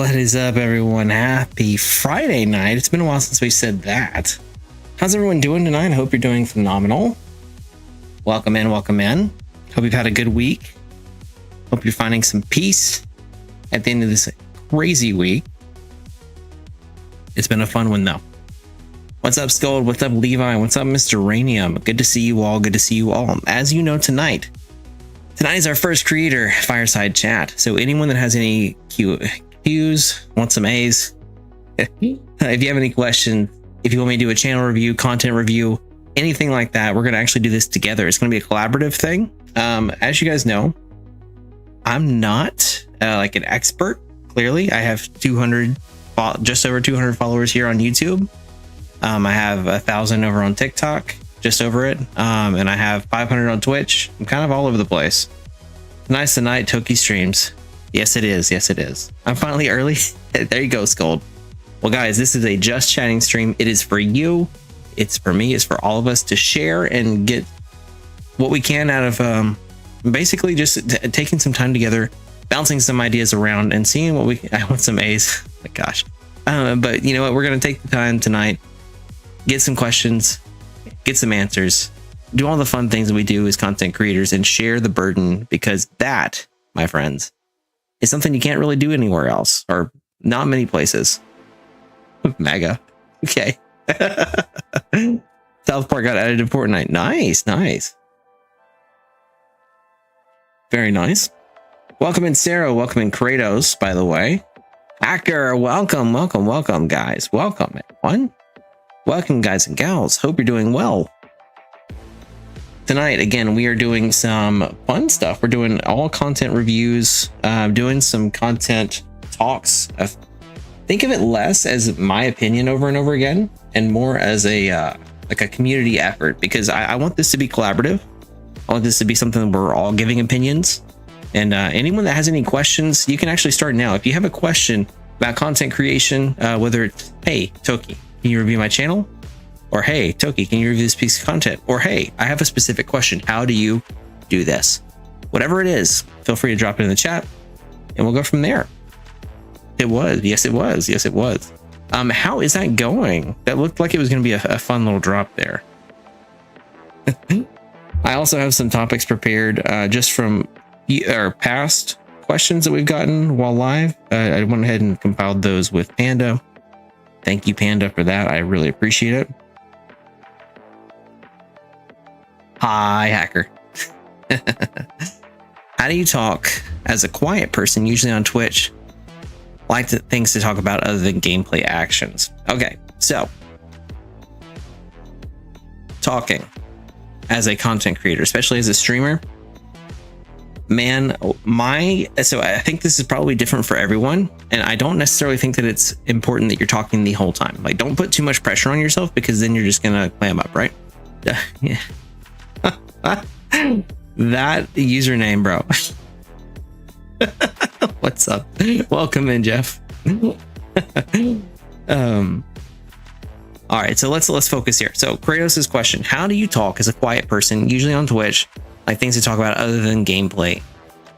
What is up, everyone? Happy Friday night. It's been a while since we said that. How's everyone doing tonight? I hope you're doing phenomenal. Welcome in, welcome in. Hope you've had a good week. Hope you're finding some peace at the end of this crazy week. It's been a fun one, though. What's up, Scold? What's up, Levi? What's up, Mr. Ranium? Good to see you all. Good to see you all. As you know, tonight is our first creator fireside chat. So anyone that has any Q's, want some A's, if you have any questions, if you want me to do a channel review, content review, anything like that, we're going to actually do this together. It's going to be a collaborative thing. As you guys know, I'm not like an expert. Clearly, I have just over 200 followers here on YouTube. I have 1,000 over on TikTok, just over it. And I have 500 on Twitch. I'm kind of all over the place. Nice tonight, Toki streams. Yes, it is. Yes, it is. I'm finally early. There you go, Scold. Well, guys, this is a just chatting stream. It is for you. It's for me. It's for all of us to share and get what we can out of basically just taking some time together, bouncing some ideas around and seeing what I want some A's. Oh my gosh. But you know what? We're going to take the time tonight, get some questions, get some answers, do all the fun things that we do as content creators and share the burden, because that, my friends, is something you can't really do anywhere else, or not many places. MAGA. Okay. South Park got added to Fortnite. Nice, nice. Very nice. Welcome in, Sarah. Welcome in, Kratos, by the way. Hacker, welcome, welcome, welcome, guys. Welcome, everyone. Welcome, guys and gals. Hope you're doing well. Tonight, again, we are doing some fun stuff. We're doing all content reviews, doing some content talks. Think of it less as my opinion over and over again, and more as a like a community effort, because I want this to be collaborative. I want this to be something we're all giving opinions. And anyone that has any questions, you can actually start now. If you have a question about content creation, whether it's, hey, Toki, can you review my channel? Or, hey, Toki, can you review this piece of content? Or, hey, I have a specific question. How do you do this? Whatever it is, feel free to drop it in the chat and we'll go from there. It was. Yes, it was. Yes, it was. How is that going? That looked like it was going to be a fun little drop there. I also have some topics prepared just from our past questions that we've gotten while live. I went ahead and compiled those with Panda. Thank you, Panda, for that. I really appreciate it. Hi, Hacker. How do you talk as a quiet person, usually on Twitch? Like things to talk about other than gameplay actions. Okay, so talking as a content creator, especially as a streamer, man, so I think this is probably different for everyone, and I don't necessarily think that it's important that you're talking the whole time. Like, don't put too much pressure on yourself, because then you're just gonna clam up, right? Yeah. That username, bro. What's up? Welcome in, Jeff. All right, so let's focus here. So Kratos' question: how do you talk as a quiet person, usually on Twitch, like things to talk about other than gameplay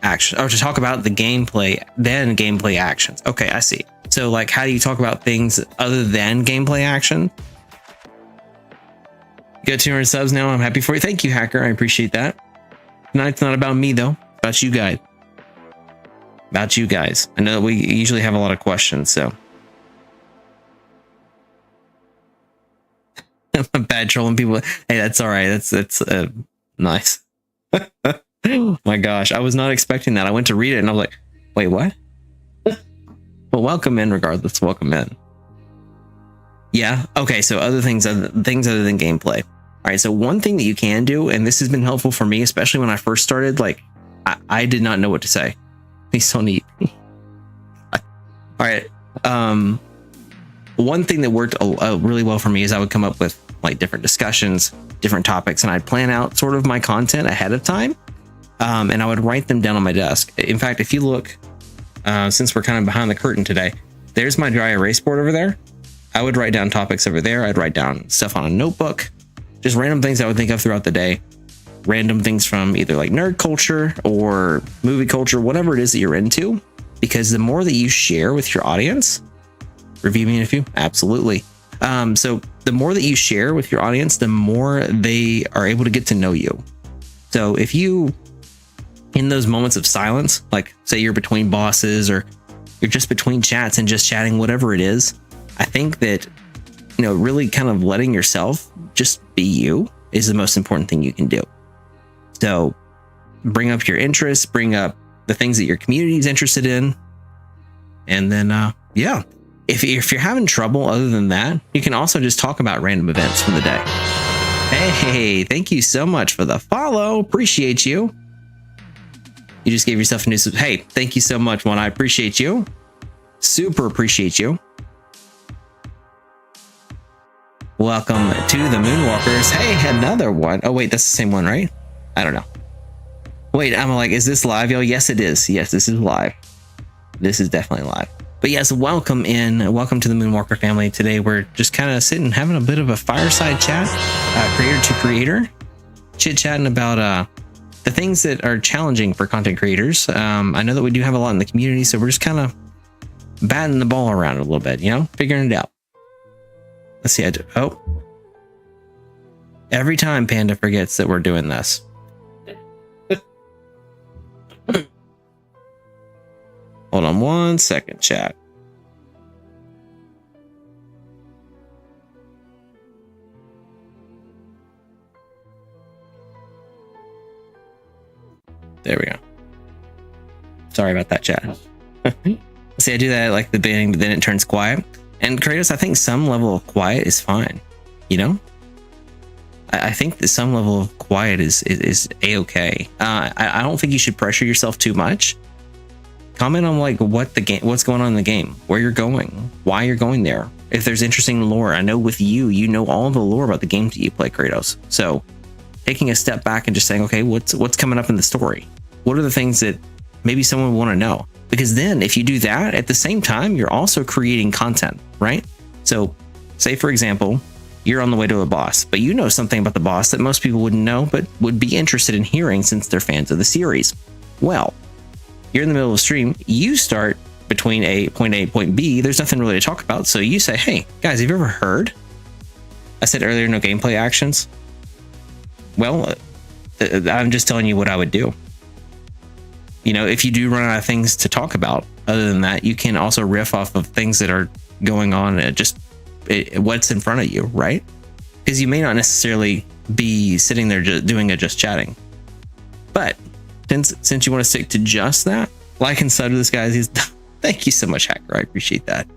action, or to talk about the gameplay then gameplay actions? Okay, I see. So like, how do you talk about things other than gameplay action? You got 200 subs now. I'm happy for you. Thank you, Hacker. I appreciate that. Tonight's not about me though. It's about you guys. About you guys. I know that we usually have a lot of questions, so. I'm bad trolling people. Hey, that's all right. That's nice. My gosh, I was not expecting that. I went to read it and I was like, wait, what? Well, welcome in regardless. Welcome in. Yeah. Okay. So other things other than gameplay. All right. So one thing that you can do, and this has been helpful for me, especially when I first started, like I did not know what to say. He's so neat. All right. One thing that worked really well for me is I would come up with like different discussions, different topics, and I'd plan out sort of my content ahead of time. And I would write them down on my desk. In fact, if you look, since we're kind of behind the curtain today, there's my dry erase board over there. I would write down topics over there. I'd write down stuff on a notebook, just random things I would think of throughout the day. Random things from either like nerd culture or movie culture, whatever it is that you're into. because the more that you share with your audience, review me in a few, absolutely. So the more that you share with your audience, the more they are able to get to know you. So if you, in those moments of silence, like say you're between bosses or you're just between chats and just chatting, whatever it is, I think that, really kind of letting yourself just be you is the most important thing you can do. So bring up your interests, bring up the things that your community is interested in. And then, if you're having trouble other than that, you can also just talk about random events from the day. Hey, thank you so much for the follow. Appreciate you. You just gave yourself a new, hey, thank you so much, Juan. I appreciate you. Super appreciate you. Welcome to the Moonwalkers. Hey, another one. Oh, wait, that's the same one, right? I don't know. Wait, I'm like, is this live, yo? Yes, it is. Yes, this is live. This is definitely live. But yes, welcome to the Moonwalker family. Today, we're just kind of sitting, having a bit of a fireside chat, creator to creator, chit-chatting about the things that are challenging for content creators. I know that we do have a lot in the community, so we're just kind of batting the ball around a little bit, figuring it out. Let's see. Every time Panda forgets that we're doing this. Hold on 1 second, chat. There we go. Sorry about that, chat. See, I do that at like the beginning, but then it turns quiet. And Kratos, I think some level of quiet is fine. I think that some level of quiet is a-okay. I don't think you should pressure yourself too much. Comment on like what's going on in the game, where you're going, why you're going there. If there's interesting lore, I know with you know all the lore about the games that you play, Kratos. So taking a step back and just saying, okay, what's coming up in the story? What are the things that maybe someone would want to know? Because then if you do that at the same time, you're also creating content, right? So say, for example, you're on the way to a boss, but you know something about the boss that most people wouldn't know, but would be interested in hearing since they're fans of the series. Well, you're in the middle of a stream, you start between point A, point B, there's nothing really to talk about. So you say, hey, guys, have you ever heard? I said earlier, no gameplay actions. Well, I'm just telling you what I would do. If you do run out of things to talk about, other than that, you can also riff off of things that are going on, what's in front of you, right? Because you may not necessarily be sitting there just chatting. But since you want to stick to just that, like and sub to this, guys. Thank you so much, Hacker. I appreciate that.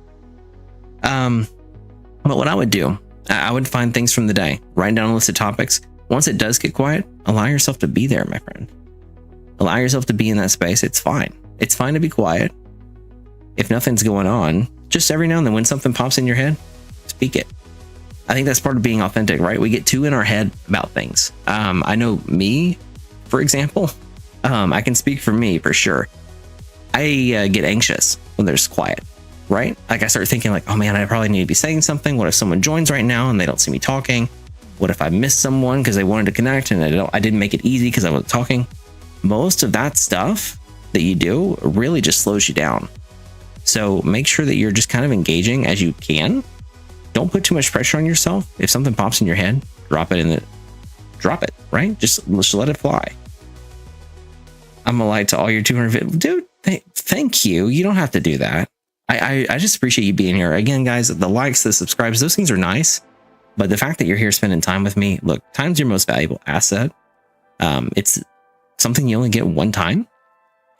But what I would do, I would find things from the day, write down a list of topics. Once it does get quiet, allow yourself to be there, my friend. Allow yourself to be in that space. It's fine. It's fine to be quiet. If nothing's going on, just every now and then when something pops in your head, speak it. I think that's part of being authentic, right? We get too in our head about things. I know me, for example, I can speak for me for sure. I get anxious when there's quiet, right? Like I start thinking like, oh man, I probably need to be saying something. What if someone joins right now and they don't see me talking? What if I missed someone because they wanted to connect and I didn't make it easy because I wasn't talking? Most of that stuff that you do really just slows you down. So make sure that you're just kind of engaging as you can. Don't put too much pressure on yourself. If something pops in your head, drop it, right? Just let it fly. I'm a light to all your 200, dude. Thank you. You don't have to do that. I just appreciate you being here. Again, guys, the likes, the subscribes, those things are nice. But the fact that you're here spending time with me, look, time's your most valuable asset. It's something you only get one time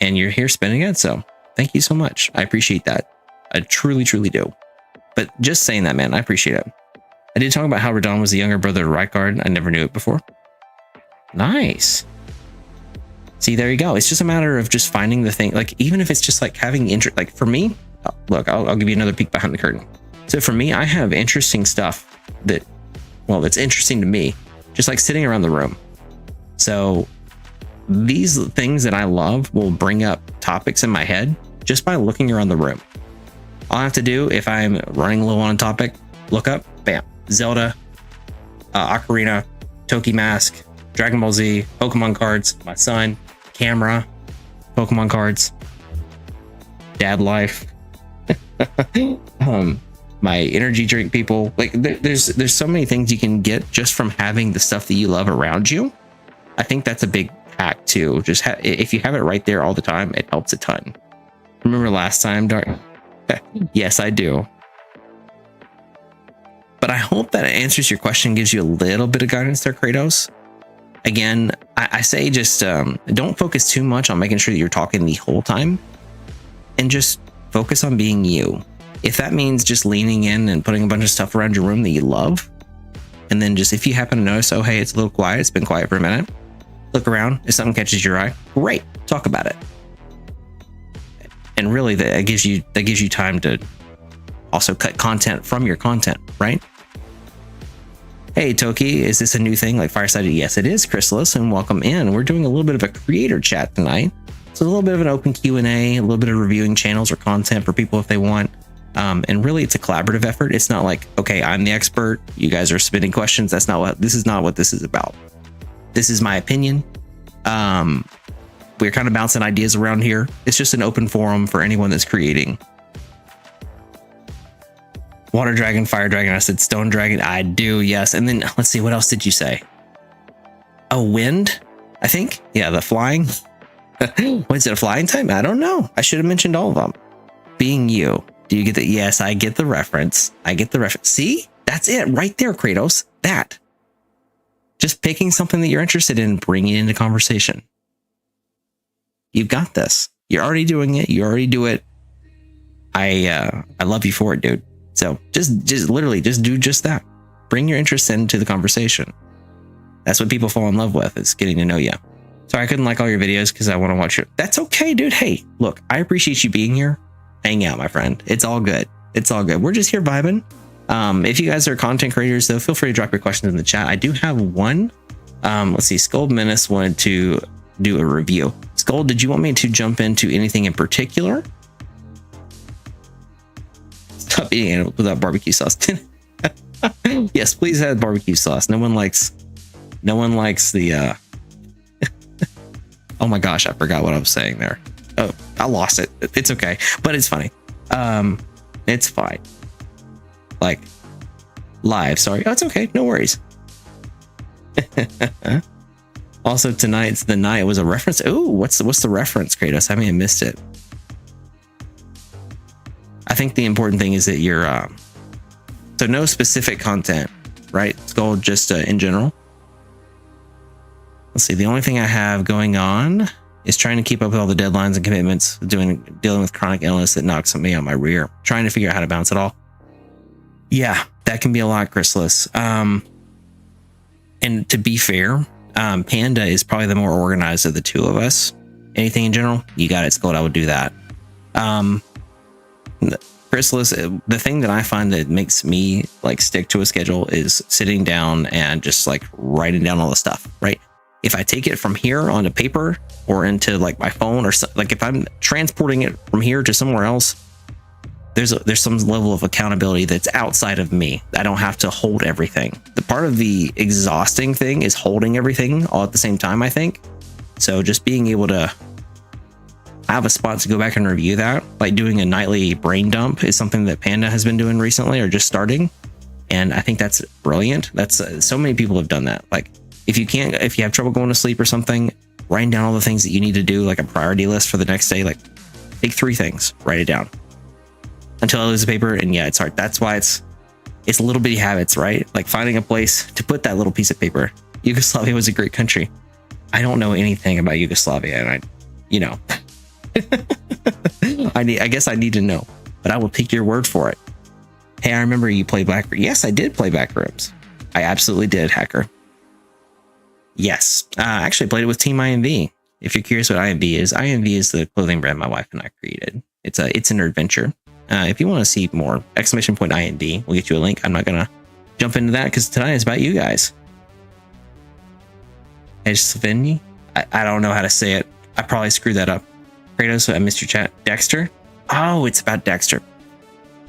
and you're here spending it. So thank you so much. I appreciate that. I truly, truly do. But just saying that, man, I appreciate it. I did talk about how Radon was the younger brother of Rykard. I never knew it before. Nice. See, there you go. It's just a matter of just finding the thing. Like, even if it's just like having interest, like for me, look, I'll give you another peek behind the curtain. So for me, I have interesting stuff that's interesting to me, just like sitting around the room. So these things that I love will bring up topics in my head just by looking around the room. All I have to do if I'm running low on a topic, look up, bam, Zelda, Ocarina, Toki Mask, Dragon Ball Z, Pokemon cards, my son, camera, Pokemon cards. dad life, my energy drink people. Like there's so many things you can get just from having the stuff that you love around you. I think that's a big hack too. Just if you have it right there all the time, it helps a ton. Remember last time, Dark? Yes, I do. But I hope that answers your question, gives you a little bit of guidance there, Kratos. Again, I say just don't focus too much on making sure that you're talking the whole time, and just focus on being you. If that means just leaning in and putting a bunch of stuff around your room that you love, and then just if you happen to notice, oh, hey, it's a little quiet, it's been quiet for a minute, look around. If something catches your eye, great, talk about it. And really, that gives you time to also cut content from your content, right? Hey, Toki, is this a new thing like Fireside? Yes, it is, Chrysalis, and welcome in. We're doing a little bit of a creator chat tonight. So a little bit of an open Q&A, a little bit of reviewing channels or content for people if they want. And really, it's a collaborative effort. It's not like, okay, I'm the expert, you guys are submitting questions. This is not what this is about. This is my opinion. We're kind of bouncing ideas around here. It's just an open forum for anyone that's creating. Water dragon, fire dragon. I said stone dragon. I do, yes. And then let's see, what else did you say? A wind, I think. Yeah, the flying. What is it, a flying type? I don't know. I should have mentioned all of them. Being you. Do you get that? Yes, I get the reference. I get the reference. See, that's it right there, Kratos. That. Just picking something that you're interested in, bringing it into conversation. You've got this. You're already doing it. You already do it. I love you for it, dude. So just literally just do just that. Bring your interest into the conversation. That's what people fall in love with, is getting to know you. Sorry, I couldn't like all your videos because I want to watch it. That's okay, dude. Hey, look, I appreciate you being here. Hang out, my friend. It's all good. It's all good. We're just here vibing. If you guys are content creators, though, feel free to drop your questions in the chat. I do have one. Let's see. Scold Menace wanted to do a review. Scold, did you want me to jump into anything in particular? Stop eating it without barbecue sauce. Yes, please add barbecue sauce. No one likes the oh my gosh, I forgot what I was saying there. Oh, I lost it. It's okay, but it's funny. It's fine. Like live, sorry. Oh, it's okay, no worries. Also, tonight's the night was a reference. Oh, what's the reference, Kratos? I may have missed it. I think the important thing is that you're so no specific content, right? It's called just in general. Let's see. The only thing I have going on is trying to keep up with all the deadlines and commitments, dealing with chronic illness that knocks me on my rear, trying to figure out how to balance it all. Yeah, that can be a lot, Chrysalis. And to be fair, Panda is probably the more organized of the two of us. Anything in general, you got it, Scold. I would do that. Chrysalis, the thing that I find that makes me like stick to a schedule is sitting down and just like writing down all the stuff, right? If I take it from here onto paper or into like my phone, or like if I'm transporting it from here to somewhere else, there's some level of accountability that's outside of me. I don't have to hold everything. The part of the exhausting thing is holding everything all at the same time, I think. So just being able to have a spot to go back and review that, like doing a nightly brain dump, is something that Panda has been doing recently, or just starting. And I think that's brilliant. That's so many people have done that. Like if you have trouble going to sleep or something, writing down all the things that you need to do, like a priority list for the next day, like take 3 things, write it down until I lose the paper. And yeah, it's hard. That's why it's little bitty habits, right? Like finding a place to put that little piece of paper. Yugoslavia was a great country. I don't know anything about Yugoslavia, and I guess I need to know, but I will take your word for it. Hey, I remember you played Backrooms. Yes, I did play Backrooms. I absolutely did, Hacker. Yes, I actually played it with Team IMV. If you're curious what IMV is the clothing brand my wife and I created. It's an adventure. If you want to see more, !IMV, we'll get you a link. I'm not gonna jump into that because tonight is about you guys. Sveni? I don't know how to say it. I probably screwed that up. Kratos, I missed your chat. Dexter? Oh, it's about Dexter.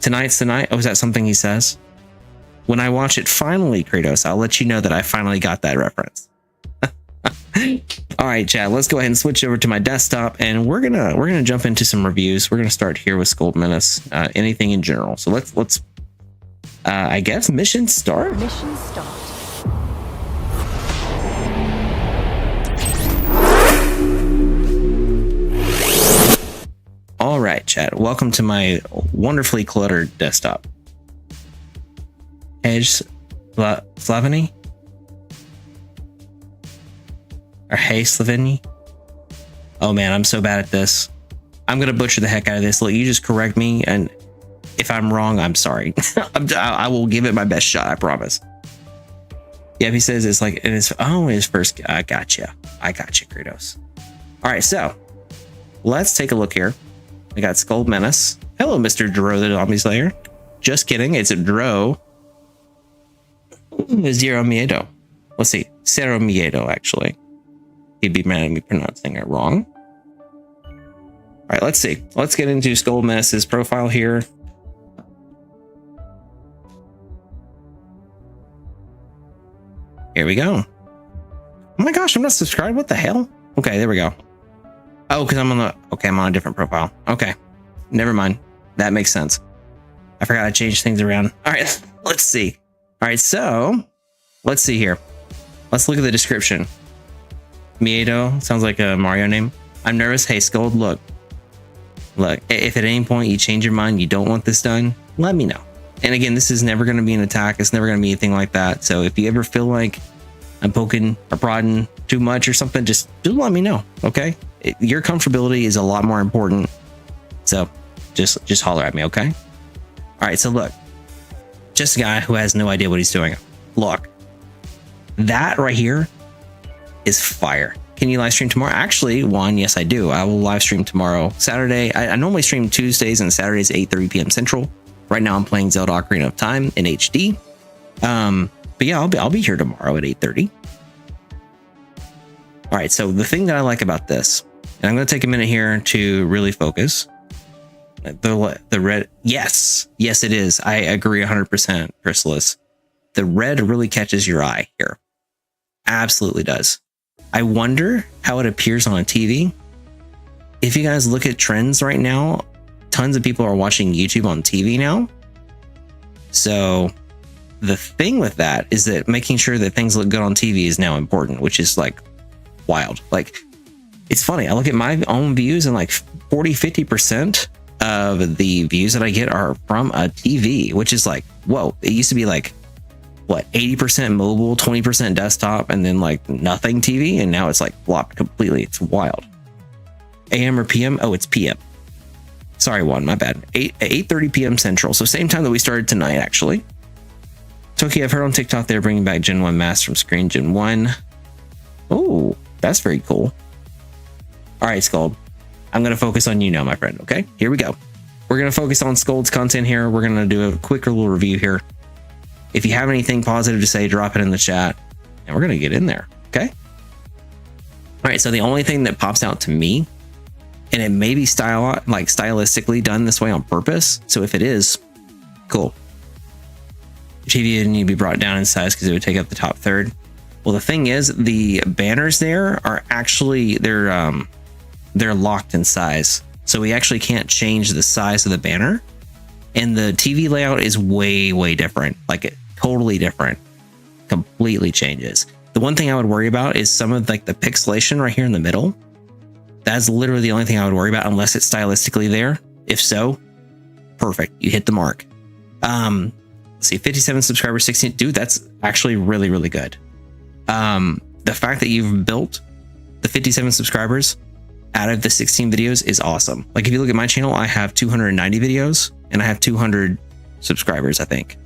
Tonight's the night. Oh, is that something he says? When I watch it finally, Kratos, I'll let you know that I finally got that reference. All right, chat. Let's go ahead and switch over to my desktop, and we're gonna jump into some reviews. We're gonna start here with Scold Menace, anything in general. So let's I guess mission start. Mission start. All right, chat. Welcome to my wonderfully cluttered desktop. Edge Slaveny? Or Hey Slaveny? Oh man, I'm so bad at this. I'm gonna butcher the heck out of this. Look, you just correct me, and if I'm wrong, I'm sorry. I will give it my best shot, I promise. Yeah, he says it's like his first. I gotcha, Kratos. All right, so let's take a look here. We got Scold Menace. Hello, Mr. Dro the Zombie Slayer. Just kidding, it's a Dro. Zero Miedo. Let's see, Cero Miedo, actually. He'd be mad at me pronouncing it wrong. All right, let's see. Let's get into Scold Menace's profile here. Here we go. Oh my gosh, I'm not subscribed. What the hell? Okay, there we go. Oh, because I'm on a different profile. Okay, never mind. That makes sense. I forgot I changed things around. All right, let's see. All right, so let's see here. Let's look at the description. Miedo sounds like a Mario name. I'm nervous. Hey, Scold, look. If at any point you change your mind, you don't want this done, let me know. And again, this is never going to be an attack. It's never going to be anything like that. So if you ever feel like I'm poking or prodding too much or something, just let me know. Okay. Your comfortability is a lot more important. So just holler at me. Okay. All right. So look, just a guy who has no idea what he's doing. Look, that right here is fire. Can you live stream tomorrow? Actually, Juan, yes, I do. I will live stream tomorrow, Saturday. I normally stream Tuesdays and Saturdays, 8:30 p.m. Central. Right now, I'm playing Zelda Ocarina of Time in HD. But yeah, I'll be here tomorrow at 8:30. All right. So the thing that I like about this, and I'm going to take a minute here to really focus. The red, yes, it is. I agree 100%, Chrysalis. The red really catches your eye here. Absolutely does. I wonder how it appears on a TV. If you guys look at trends right now, tons of people are watching YouTube on TV now. So the thing with that is that making sure that things look good on TV is now important, which is like wild. Like, it's funny. I look at my own views and like 40-50% of the views that I get are from a TV, which is like, whoa. It used to be like, what, 80% mobile, 20% desktop, and then like nothing TV, and now it's like blocked completely. It's wild. AM or PM? Oh, it's PM. Sorry, Juan, my bad. 8:30 p.m. Central, so same time that we started tonight, actually. Toki, I've heard on TikTok they're bringing back Gen 1 masks from Screen Gen 1. Oh, that's very cool. All right, Scold. I'm going to focus on you now, my friend, okay? Here we go. We're going to focus on Scold's content here. We're going to do a quick little review here. If you have anything positive to say, drop it in the chat, and we're going to get in there, okay? All right, so the only thing that pops out to me, and it may be stylistically done this way on purpose, so if it is, cool. TV didn't need to be brought down in size because it would take up the top third. Well, the thing is, the banners there are actually, they're locked in size, so we actually can't change the size of the banner. And the TV layout is way different, like it totally different, completely changes. The one thing I would worry about is some of like the pixelation right here in the middle. That's literally the only thing I would worry about, unless it's stylistically there. If so, perfect. You hit the mark. Let's see, 57 subscribers, 16. Dude, that's actually really good. The fact that you've built the 57 subscribers out of the 16 videos is awesome. Like if you look at my channel, I have 290 videos. And I have 200 subscribers, I think.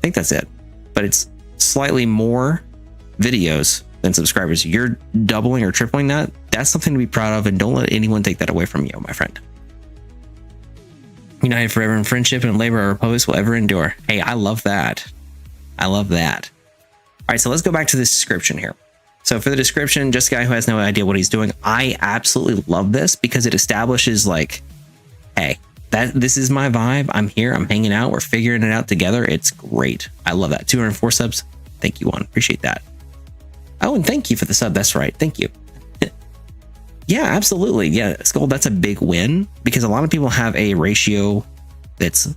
That's it. But it's slightly more videos than subscribers. You're doubling or tripling that. That's something to be proud of, and don't let anyone take that away from you, my friend. United forever in friendship and labor or repose will ever endure. Hey, I love that. I love that. All right, so let's go back to this description here. So for the description, just a guy who has no idea what he's doing. I absolutely love this because it establishes like, hey, this is my vibe. I'm here. I'm hanging out. We're figuring it out together. It's great. I love that. 204 subs. Thank you, Juan. Appreciate that. Oh, and thank you for the sub. That's right. Thank you. Yeah, absolutely. Yeah, Skull, that's a big win because a lot of people have a ratio that's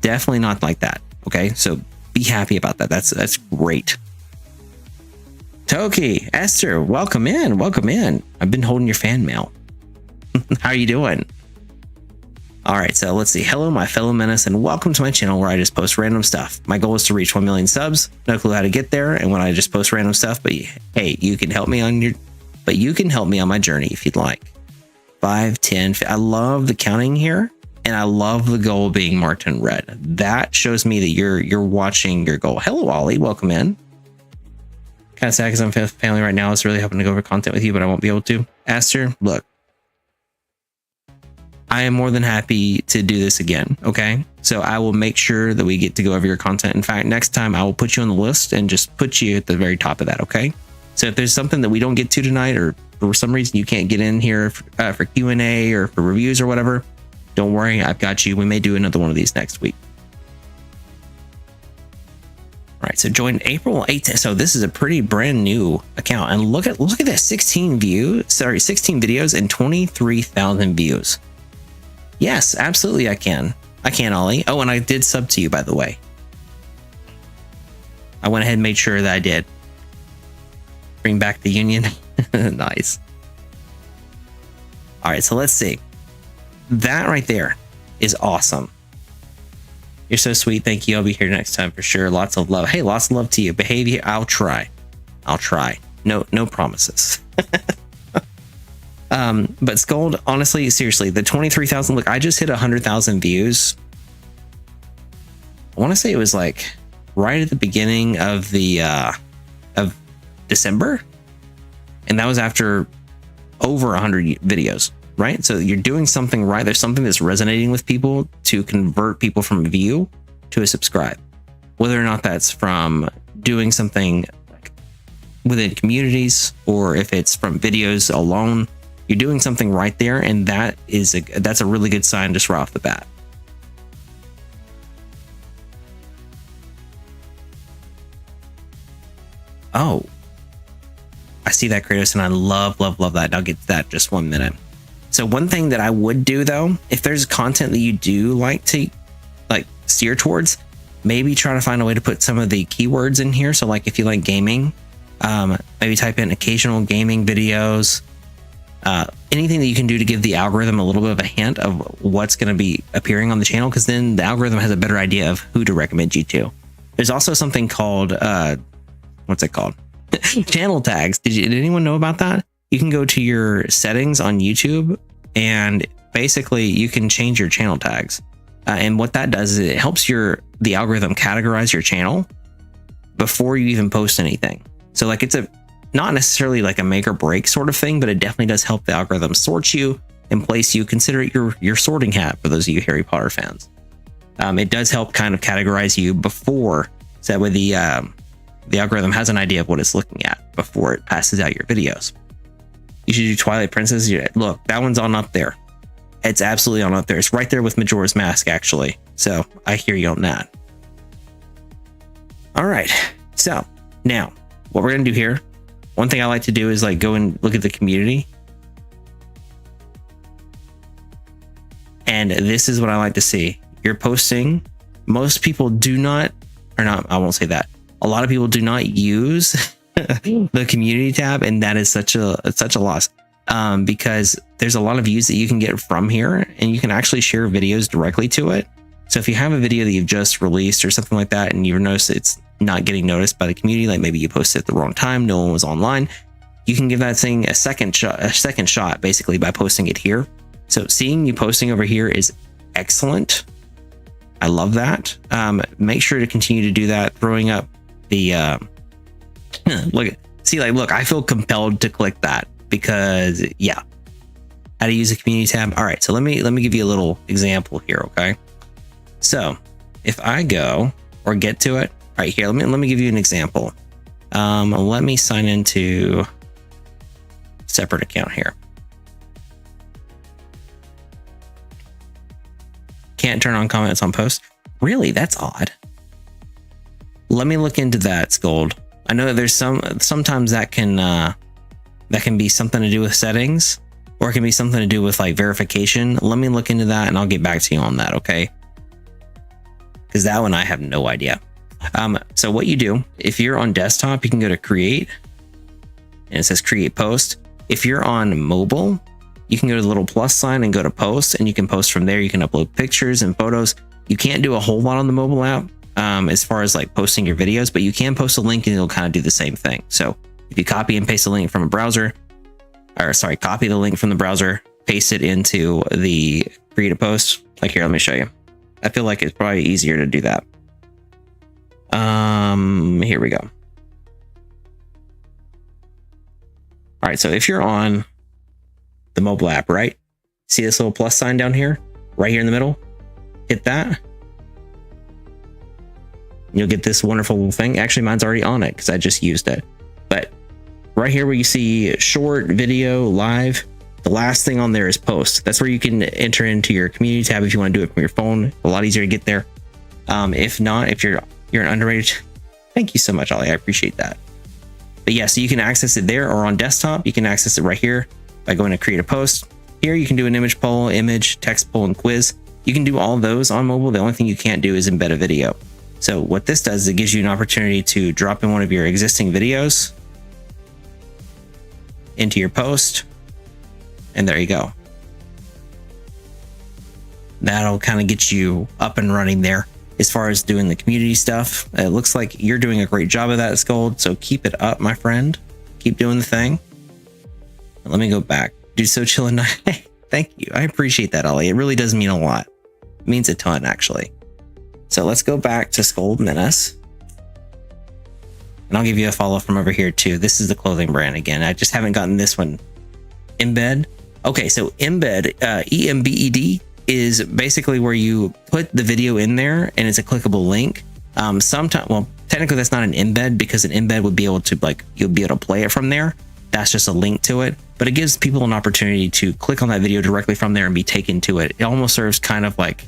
definitely not like that. Okay, so be happy about that. That's great. Toki, Esther, welcome in. Welcome in. I've been holding your fan mail. How are you doing? All right, so let's see. Hello, my fellow menace, and welcome to my channel where I just post random stuff. My goal is to reach 1 million subs. No clue how to get there, and when I just post random stuff, but hey, you can help me on my journey if you'd like. 5, 10. I love the counting here, and I love the goal being marked in red. That shows me that you're watching your goal. Hello, Ollie. Welcome in. Kind of sad because I'm family right now. I was really hoping to go over content with you, but I won't be able to. Esther, look. I am more than happy to do this again. Okay. So I will make sure that we get to go over your content. In fact, next time I will put you on the list and just put you at the very top of that. Okay. So if there's something that we don't get to tonight, or for some reason you can't get in here for Q&A or for reviews or whatever, don't worry. I've got you. We may do another one of these next week. All right. So join April 8th. So this is a pretty brand new account, and look at that 16 videos and 23,000 views. Yes, absolutely I can. I can, Ollie. Oh, and I did sub to you, by the way. I went ahead and made sure that I did. Bring back the union. Nice. All right, so let's see. That right there is awesome. You're so sweet. Thank you. I'll be here next time for sure. Lots of love. Hey, lots of love to you. Behavior. I'll try. No promises. But Scold, honestly, seriously, the 23,000, look, I just hit 100,000 views. I want to say it was like right at the beginning of of December. And that was after over 100 videos, right? So you're doing something right. There's something that's resonating with people to convert people from a view to a subscribe, whether or not that's from doing something like within communities, or if it's from videos alone. You're doing something right there, and that's a really good sign just right off the bat. Oh, I see that, Kratos, and I love that. I'll get to that in just 1 minute. So one thing that I would do though, if there's content that you do like to steer towards, maybe try to find a way to put some of the keywords in here. So like if you like gaming, maybe type in occasional gaming videos. Anything that you can do to give the algorithm a little bit of a hint of what's going to be appearing on the channel, because then the algorithm has a better idea of who to recommend you to. There's also something called what's it called? Channel tags. Did anyone know about that? You can go to your settings on YouTube, and basically you can change your channel tags. And what that does is it helps the algorithm categorize your channel before you even post anything. So like it's not necessarily like a make or break sort of thing, but it definitely does help the algorithm sort you and place you. Consider it your sorting hat for those of you Harry Potter fans. It does help kind of categorize you before, so that way the algorithm has an idea of what it's looking at before it passes out your videos. You should do Twilight Princess. Look, that one's on up there. It's absolutely on up there. It's right there with Majora's Mask, actually. So I hear you on that. All right. So now what we're going to do here, one thing I like to do is like go and look at the community. And this is what I like to see. You're posting. Most people do not, or not, I won't say that. A lot of people do not use the community tab, and that is such a loss. Because there's a lot of views that you can get from here, and you can actually share videos directly to it. So if you have a video that you've just released or something like that, and you've noticed it's not getting noticed by the community, like maybe you posted at the wrong time, no one was online, you can give that thing a second shot basically by posting it here. So seeing you posting over here is excellent. I love that. Make sure to continue to do that. Throwing up the look, I feel compelled to click that because yeah, how to use a community tab. All right, so let me give you a little example here. Okay, so if I go or get to it right here, let me give you an example. Let me sign into a separate account here. Can't turn on comments on posts. Really? That's odd. Let me look into that, Scold. I know there's sometimes that can be something to do with settings. or it can be something to do with like verification. Let me look into that and I'll get back to you on that, okay? Because that one I have no idea. So what you do, if you're on desktop, you can go to create and it says create post. If you're on mobile, you can go to the little plus sign and go to post, and you can post from there. You can upload pictures and photos. You can't do a whole lot on the mobile app as far as like posting your videos, but you can post a link and it'll kind of do the same thing. So if you copy and paste a link from a browser, or sorry, copy the link from the browser, paste it into the create a post. Like here, let me show you. I feel like it's probably easier to do that. Here we go. All right, so if you're on the mobile app, right? See this little plus sign down here, right here in the middle? Hit that. You'll get this wonderful little thing. Actually, mine's already on it because I just used it. But right here where you see short, video, live, the last thing on there is post. That's where you can enter into your community tab if you want to do it from your phone. A lot easier to get there. If not, if you're an underrated, thank you so much, Ollie. I appreciate that. But yeah, so you can access it there, or on desktop, you can access it right here by going to create a post. Here you can do an image poll, image, text poll, and quiz. You can do all those on mobile. The only thing you can't do is embed a video. So what this does is it gives you an opportunity to drop in one of your existing videos into your post. And there you go. That'll kind of get you up and running there. As far as doing the community stuff, it looks like you're doing a great job of that, Scold. So keep it up, my friend. Keep doing the thing. Let me go back. Do so chill and thank you. I appreciate that, Ollie. It really does mean a lot. It means a ton, actually. So let's go back to Scold Menace. And I'll give you a follow from over here too. This is the clothing brand again. I just haven't gotten this one. Embed. Okay, so embed, EMBED, is basically where you put the video in there and it's a clickable link. Sometimes, well, technically that's not an embed, because an embed would be able to, like, you'll be able to play it from there. That's just a link to it, but it gives people an opportunity to click on that video directly from there and be taken to it. It almost serves kind of like,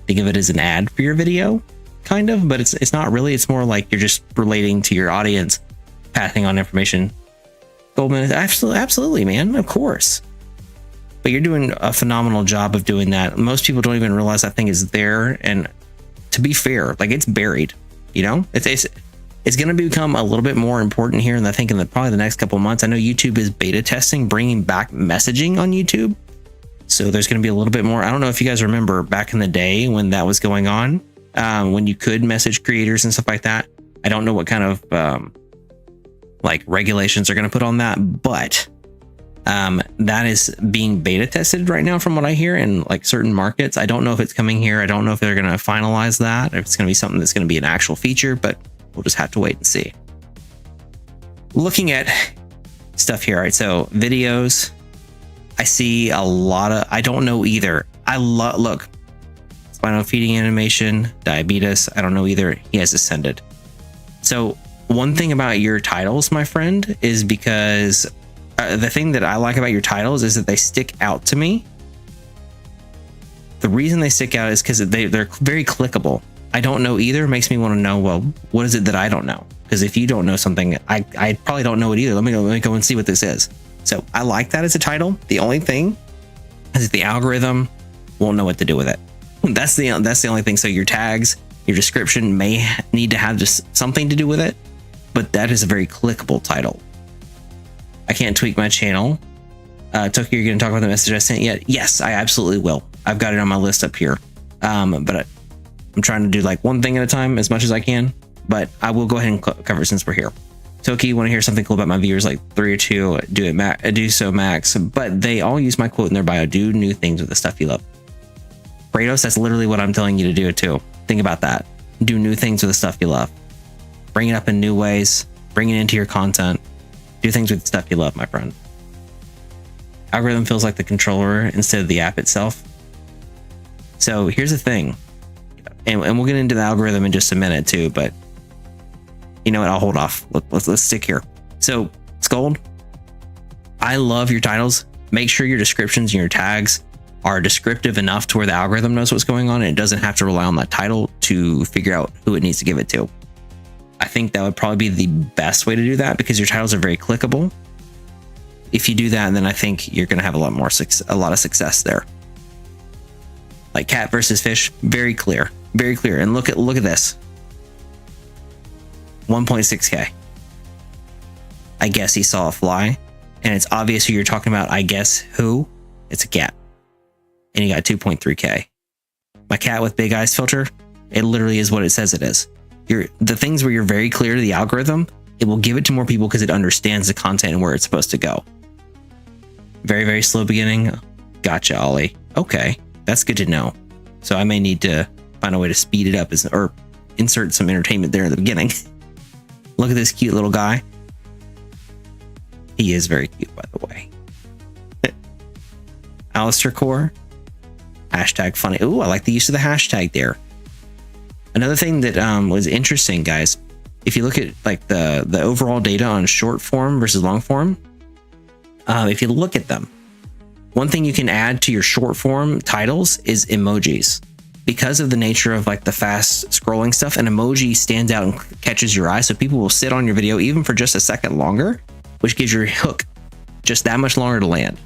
think of it as an ad for your video, kind of, but it's not really. It's more like you're just relating to your audience, passing on information. Goldman, absolutely, man, of course. But you're doing a phenomenal job of doing that. Most people don't even realize that thing is there. And to be fair, like, it's buried, you know, it's going to become a little bit more important here. And I think in probably the next couple of months, I know YouTube is beta testing, bringing back messaging on YouTube. So there's going to be a little bit more. I don't know if you guys remember back in the day when that was going on, when you could message creators and stuff like that. I don't know what kind of like regulations are going to put on that, but that is being beta tested right now from what I hear in like certain markets. I don't know if it's coming here. I don't know if they're going to finalize that, if it's going to be something that's going to be an actual feature, but we'll just have to wait and see. Looking at stuff here, right? So videos, I see a lot of, I don't know either. Look, spinal feeding animation, diabetes. I don't know either. He has ascended. So one thing about your titles, my friend, is because the thing that I like about your titles is that they stick out to me. The reason they stick out is because they're very clickable. I don't know either. It makes me want to know, well, what is it that I don't know? Because if you don't know something, I probably don't know it either. Let me go and see what this is. So I like that as a title. The only thing is the algorithm won't know what to do with it. That's the only thing. So your tags, your description may need to have just something to do with it, but that is a very clickable title. I can't tweak my channel. Toki, you're going to talk about the message I sent yet? Yes, I absolutely will. I've got it on my list up here. But I'm trying to do like one thing at a time as much as I can, but I will go ahead and cover it since we're here. Toki, you want to hear something cool about my viewers, like 3 or 2, do so max, but they all use my quote in their bio: do new things with the stuff you love. Kratos, that's literally what I'm telling you to do too. Think about that. Do new things with the stuff you love. Bring it up in new ways. Bring it into your content. Do things with the stuff you love, my friend. Algorithm feels like the controller instead of the app itself. So here's the thing, and we'll get into the algorithm in just a minute too, but you know what? I'll hold off. Let's stick here. So Scold, I love your titles. Make sure your descriptions and your tags are descriptive enough to where the algorithm knows what's going on and it doesn't have to rely on that title to figure out who it needs to give it to. I think that would probably be the best way to do that, because your titles are very clickable. if you do that, then I think you're going to have a lot of success there. Like cat versus fish, very clear, very clear. And look at this, 1.6K. I guess he saw a fly, and it's obvious who you're talking about. I guess who? It's a cat, and you got 2.3K. My cat with big eyes filter, it literally is what it says it is. The things where you're very clear to the algorithm, it will give it to more people because it understands the content and where it's supposed to go. Very, very slow beginning. Gotcha, Ollie. Okay, that's good to know. So I may need to find a way to speed it up or insert some entertainment there in the beginning. Look at this cute little guy. He is very cute, by the way. Alistair Core. Hashtag funny. Ooh, I like the use of the hashtag there. Another thing that was interesting, guys, if you look at like the overall data on short form versus long form, if you look at them, one thing you can add to your short form titles is emojis. Because of the nature of like the fast scrolling stuff, an emoji stands out and catches your eye. So people will sit on your video even for just a second longer, which gives your hook just that much longer to land.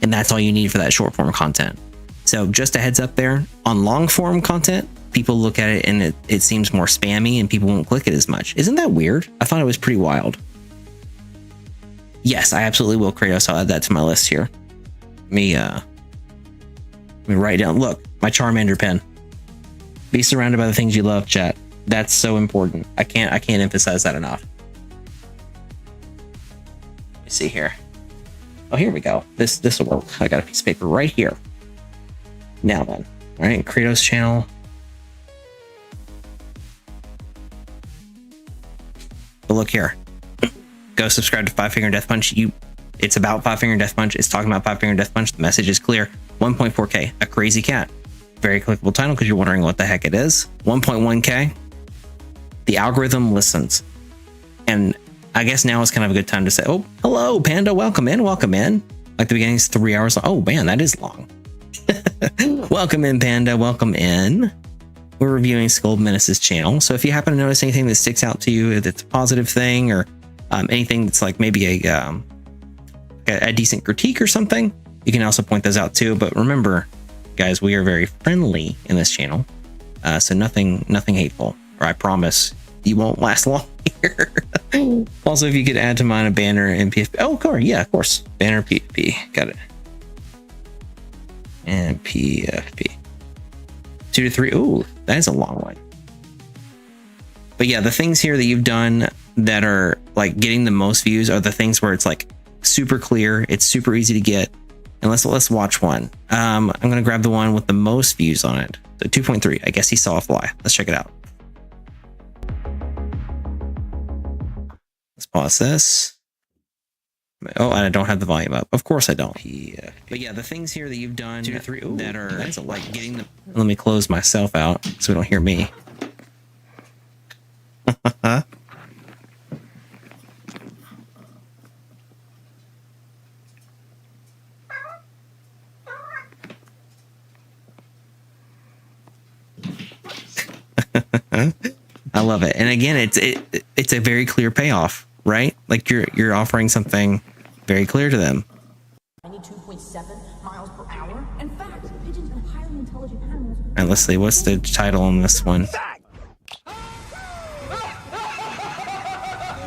And that's all you need for that short form content. So just a heads up there, on long form content, people look at it and it seems more spammy and people won't click it as much. Isn't that weird? I thought it was pretty wild. Yes, I absolutely will, Kratos. I'll add that to my list here. Let me write down. Look, my Charmander pen. Be surrounded by the things you love, chat. That's so important. I can't emphasize that enough. Let me see here. Oh, here we go. This will work. I got a piece of paper right here. Now then, all right, Kratos channel. But look here. Go subscribe to Five Finger Death Punch. It's about Five Finger Death Punch. It's talking about Five Finger Death Punch. The message is clear. 1.4K, a crazy cat. Very clickable title because you're wondering what the heck it is. 1.1K. The algorithm listens. And I guess now is kind of a good time to say, oh, hello, Panda. Welcome in. Welcome in. Like the beginning's 3 hours long. Oh, man, that is long. Welcome in, Panda. Welcome in. We're reviewing Skull Menace's channel. So if you happen to notice anything that sticks out to you, that's a positive thing, or anything that's like maybe a decent critique or something, you can also point those out too. But remember, guys, we are very friendly in this channel, so nothing hateful. Or I promise you won't last long here. Also, if you could add to mine a banner and PFP. Oh, course, yeah, of course. Banner PFP, got it. And PFP 2 to 3. Ooh, that is a long one. But yeah, the things here that you've done that are like getting the most views are the things where it's like super clear, it's super easy to get. And let's watch one. I'm gonna grab the one with the most views on it. So 2.3. I guess he saw a fly. Let's check it out. Let's pause this. Oh, and I don't have the volume up. Of course I don't. But yeah, the things here that you've done 2 to 3 that are like getting them. Let me close myself out so we don't hear me. I love it. And again, it's a very clear payoff, right? Like you're offering something very clear to them. 92.7 miles per hour. In fact, pigeons are highly intelligent animals. And let's see, what's the title on this one?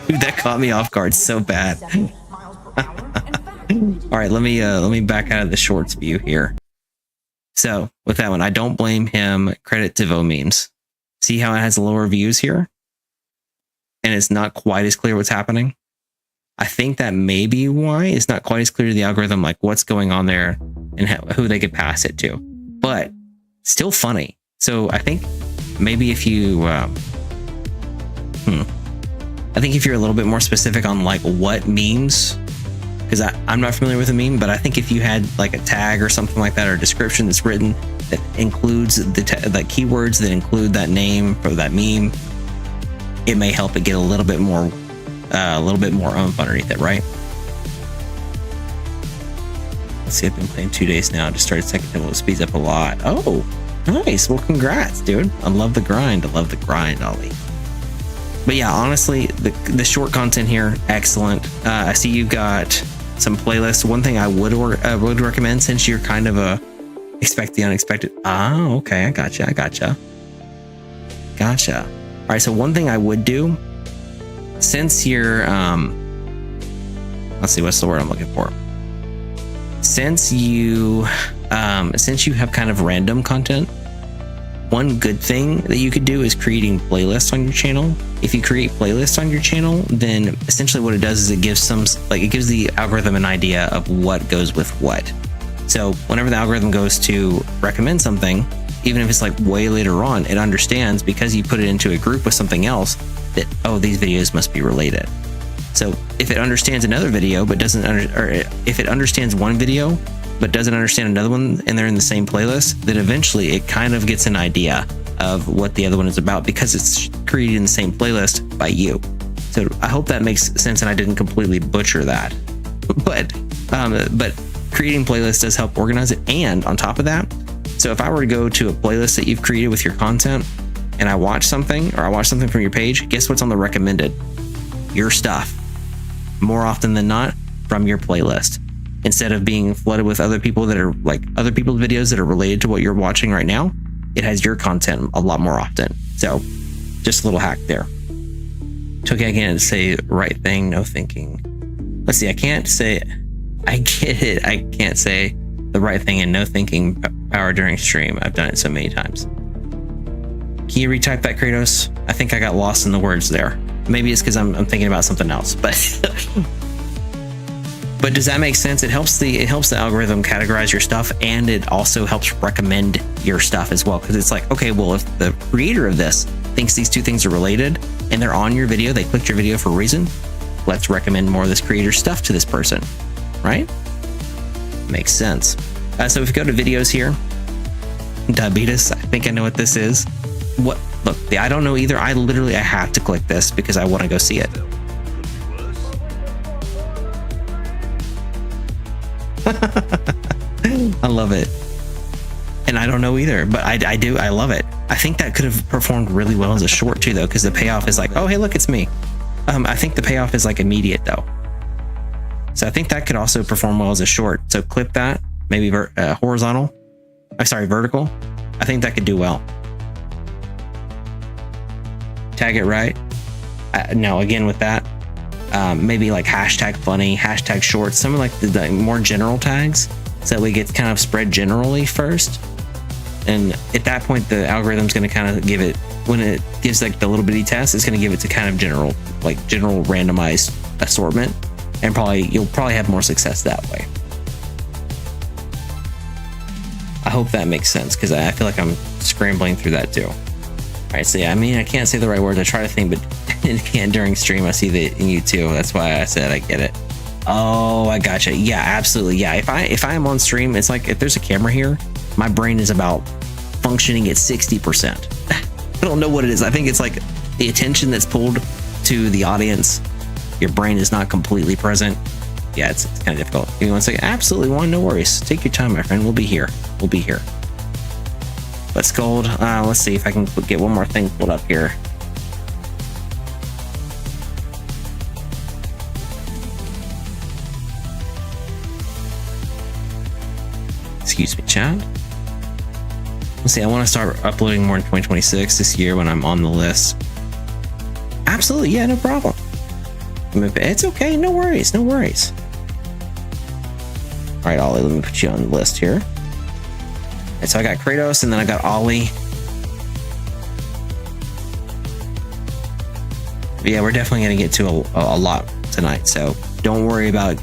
Dude, that caught me off guard so bad. All right, let me back out of the shorts view here. So with that one, I don't blame him. Credit to Vo Memes. See how it has lower views here? And it's not quite as clear what's happening. I think that may be why it's not quite as clear to the algorithm, like what's going on there and who they could pass it to. But still funny. So I think maybe if you, I think if you're a little bit more specific on like what memes, because I'm not familiar with a meme, but I think if you had like a tag or something like that, or a description that's written that includes the keywords that include that name for that meme, it may help it get a little bit more oomph underneath it, right? Let's see, I've been playing 2 days now. Just started second level. It speeds up a lot. Oh, nice. Well, congrats, dude. I love the grind. I love the grind, Ollie. But yeah, honestly, the short content here, excellent. I see you've got some playlists. One thing I would recommend, since you're kind of a expect the unexpected. Oh, okay, I gotcha. All right, so one thing I would do, since you're let's see, what's the word I'm looking for? Since you have kind of random content, one good thing that you could do is creating playlists on your channel. If you create playlists on your channel, then essentially what it does is it gives the algorithm an idea of what goes with what. So whenever the algorithm goes to recommend something, even if it's like way later on, it understands, because you put it into a group with something else, that, oh, these videos must be related. So if it understands another video but doesn't, or if it understands one video but doesn't understand another one, and they're in the same playlist, then eventually it kind of gets an idea of what the other one is about, because it's created in the same playlist by you. So I hope that makes sense and I didn't completely butcher that. But creating playlists does help organize it. And on top of that, so if I were to go to a playlist that you've created with your content and I watch something from your page, guess what's on the recommended? Your stuff. More often than not, from your playlist. Instead of being flooded with other people that are like other people's videos that are related to what you're watching right now, it has your content a lot more often. So just a little hack there. It's okay, I can't say right thing, no thinking. Let's see, I get it. I can't say the right thing and no thinking power during stream. I've done it so many times. Can you retype that, Kratos? I think I got lost in the words there. Maybe it's because I'm thinking about something else, but but does that make sense? It helps the algorithm categorize your stuff, and it also helps recommend your stuff as well. Because it's like, okay, well, if the creator of this thinks these two things are related and they're on your video, they clicked your video for a reason, let's recommend more of this creator's stuff to this person, right? Makes sense. So if you go to videos here, diabetes, I think I know what this is. What? Look, I don't know either. I have to click this because I want to go see it. I love it. And I don't know either, but I do. I love it. I think that could have performed really well as a short too, though, because the payoff is like, oh, hey, look, it's me. I think the payoff is like immediate though. So I think that could also perform well as a short. So clip that, maybe vertical. I think that could do well. Tag it right. Now again with that, maybe like hashtag funny, hashtag short, some of like the more general tags, so that we get kind of spread generally first. And at that point, the algorithm's going to kind of give it, when it gives like the little bitty test, it's going to give it to kind of general randomized assortment, and you'll probably have more success that way. I hope that makes sense, because I feel like I'm scrambling through that too. All right, so yeah, I mean, I can't say the right words. I try to think, but can't during stream. I see that in you too. That's why I said I get it. Oh, I gotcha. Yeah, absolutely. Yeah, if I am on stream, it's like if there's a camera here, my brain is about functioning at 60%. I don't know what it is. I think it's like the attention that's pulled to the audience. Your brain is not completely present. Yeah, it's kind of difficult. Give me 1 second. Absolutely, Juan. No worries. Take your time, my friend. We'll be here. Let's gold. Let's see if I can get one more thing pulled up here. Excuse me, Chad. Let's see. I want to start uploading more in 2026 this year when I'm on the list. Absolutely. Yeah, no problem. It's okay. No worries. All right, Ollie, let me put you on the list here. And so I got Kratos, and then I got Ollie. But yeah, we're definitely going to get to a lot tonight, so don't worry about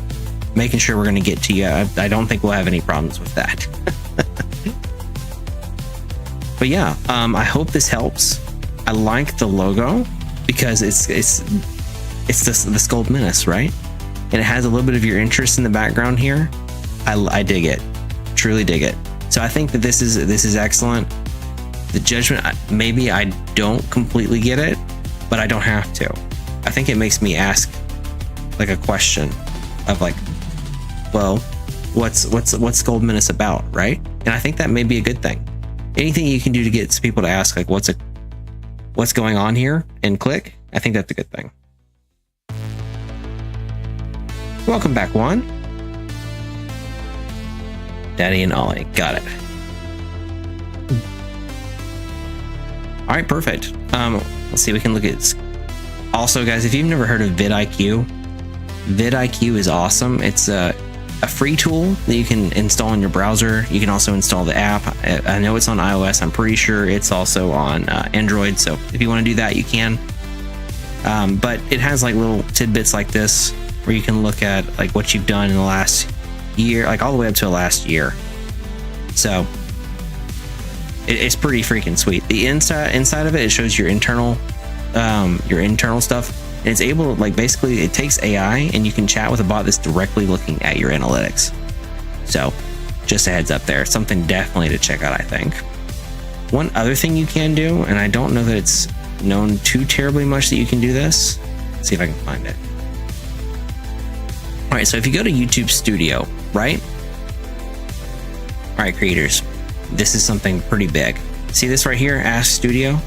making sure we're going to get to you. I don't think we'll have any problems with that. But yeah, I hope this helps. I like the logo because it's this Gold Menace, right? And it has a little bit of your interest in the background here. I dig it, truly dig it. So I think that this is excellent. The judgment, maybe I don't completely get it, but I don't have to. I think it makes me ask like a question of like, well, what's Gold Menace about, right? And I think that may be a good thing. Anything you can do to get people to ask like what's going on here and click, I think that's a good thing. Welcome back, Juan. Daddy and Ollie. Got it. All right, perfect. Let's see, we can look at, also guys, if you've never heard of vidIQ, vidIQ is awesome. It's a free tool that you can install in your browser. You can also install the app. I know it's on iOS. I'm pretty sure it's also on Android. So if you want to do that, you can. But it has like little tidbits like this where you can look at like what you've done in the last year, like all the way up to the last year. So it's pretty freaking sweet. The inside of it, it shows your internal stuff. And it's able to, like, basically it takes AI and you can chat with a bot that's directly looking at your analytics. So just a heads up there, something definitely to check out, I think. One other thing you can do, and I don't know that it's known too terribly much that you can do this. Let's see if I can find it. All right, so if you go to YouTube Studio, right? All right, creators, this is something pretty big. See this right here, Ask Studio?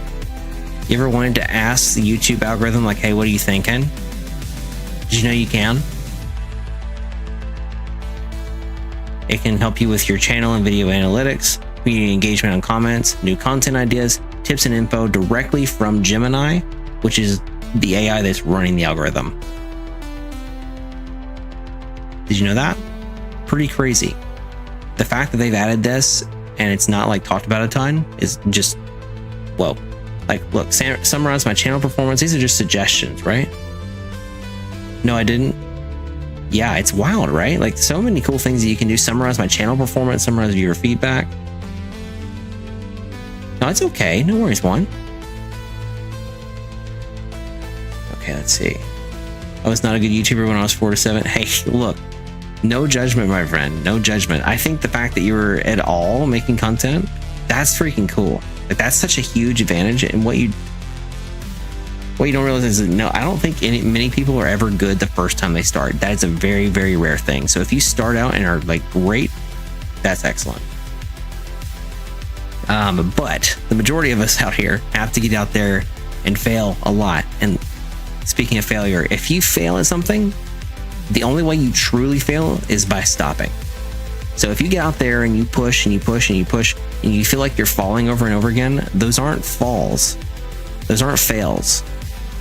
You ever wanted to ask the YouTube algorithm, like, hey, what are you thinking? Did you know you can? It can help you with your channel and video analytics, community engagement on comments, new content ideas, tips and info directly from Gemini, which is the AI that's running the algorithm. Did you know that? Pretty crazy. The fact that they've added this and it's not like talked about a ton is just, whoa. Like, look, summarize my channel performance. These are just suggestions, right? No, I didn't. Yeah, it's wild, right? Like, so many cool things that you can do. Summarize my channel performance, summarize viewer feedback. No, it's okay. No worries, Juan. Okay, let's see. I was not a good YouTuber when I was 4 to 7. Hey, look, no judgment, my friend. No judgment. I think the fact that you were at all making content, that's freaking cool. Like, that's such a huge advantage. And what you don't realize is that, no, I don't think many people are ever good the first time they start. That is a very, very rare thing. So if you start out and are like great, that's excellent. But the majority of us out here have to get out there and fail a lot. And speaking of failure, if you fail at something, the only way you truly fail is by stopping. So if you get out there and you push and you push and you push and you feel like you're falling over and over again, those aren't falls. Those aren't fails.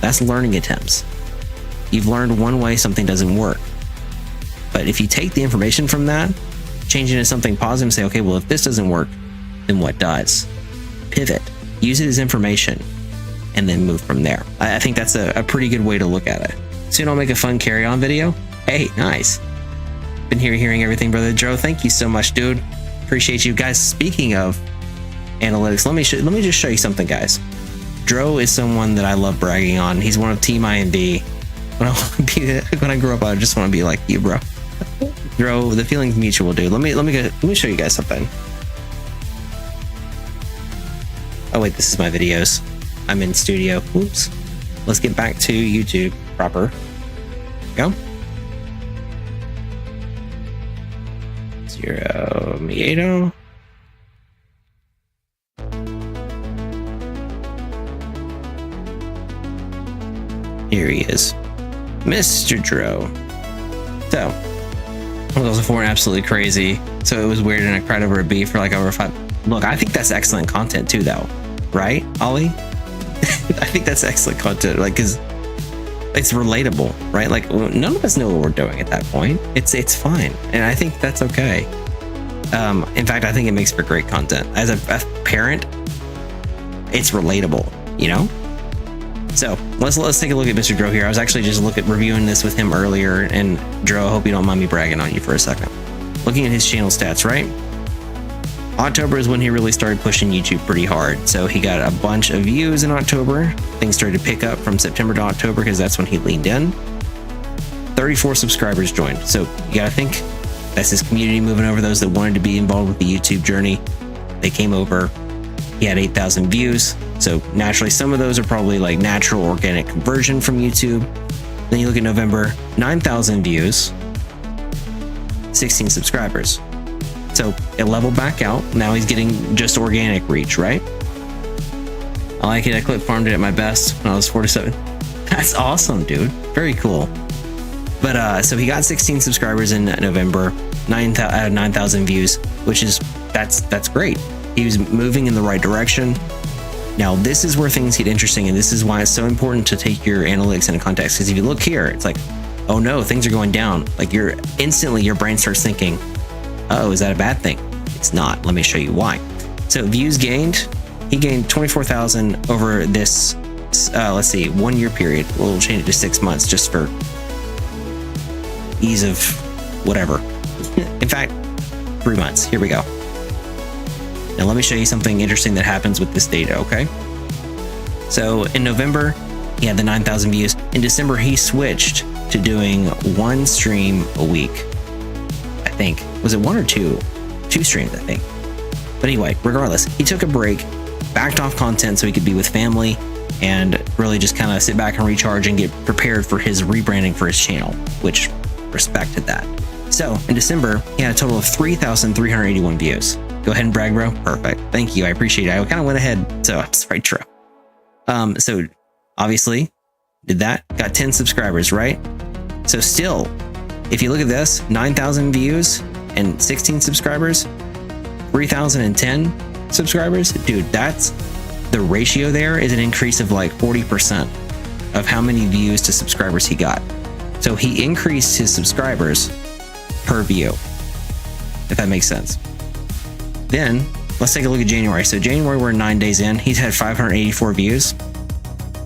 That's learning attempts. You've learned one way something doesn't work. But if you take the information from that, change it into something positive and say, okay, well, if this doesn't work, then what does? Pivot. Use it as information and then move from there. I think that's a pretty good way to look at it. Soon I'll make a fun carry-on video. Hey, nice. Been here hearing everything, brother Joe. Thank you so much, dude. Appreciate you guys. Speaking of analytics, let me just show you something, guys. Dro is someone that I love bragging on. He's one of Team IND. When I grow up, I just want to be like you, bro. Dro, the feeling's mutual, dude. Let me show you guys something. Oh wait, this is my videos. I'm in studio. Oops. Let's get back to YouTube proper. Go. 0 Miedo. Here he is, Mr. Dro. So, I was also 4 and absolutely crazy. So it was weird, and I cried over a B for like over 5. Look, I think that's excellent content too, though, right, Ollie? I think that's excellent content, like, because it's relatable, right? Like, none of us know what we're doing at that point. It's fine, and I think that's okay. In fact, I think it makes for great content. As a parent, it's relatable, you know. So let's take a look at Mr. Dro here. I was actually just reviewing this with him earlier, and Dro, I hope you don't mind me bragging on you for a second. Looking at his channel stats, right? October is when he really started pushing YouTube pretty hard. So he got a bunch of views in October. Things started to pick up from September to October because that's when he leaned in. 34 subscribers joined. So you gotta think that's his community moving over, those that wanted to be involved with the YouTube journey. They came over. He had 8,000 views. So naturally, some of those are probably like natural organic conversion from YouTube. Then you look at November, 9,000 views, 16 subscribers. So it leveled back out. Now he's getting just organic reach, right? I like it. I clip farmed it at my best when I was 4 to 7. That's awesome, dude. Very cool. But so he got 16 subscribers in November. out of 9,000 views, which is that's great. He was moving in the right direction. Now this is where things get interesting, and this is why it's so important to take your analytics into context. Because if you look here, it's like, oh no, things are going down. Like your brain starts thinking, oh, is that a bad thing? It's not. Let me show you why. So views gained, he gained 24,000 over this, let's see, 1 year period. We'll change it to 6 months just for ease of whatever. In fact, 3 months. Here we go. Now let me show you something interesting that happens with this data, okay? So in November, he had the 9,000 views. In December, he switched to doing 1 stream a week. I think. Was it 1 or 2? 2 streams, I think. But anyway, regardless, he took a break, backed off content so he could be with family and really just kind of sit back and recharge and get prepared for his rebranding for his channel, which respected that. So in December, he had a total of 3,381 views. Go ahead and brag, bro. Perfect. Thank you. I appreciate it. I kind of went ahead, so it's right true. So obviously did that, got 10 subscribers, right? So still, if you look at this, 9,000 views and 16 subscribers, 3,010 subscribers, dude, that's the ratio there is an increase of like 40% of how many views to subscribers he got. So he increased his subscribers per view, if that makes sense. Then let's take a look at January. So January, we're 9 days in. He's had 584 views.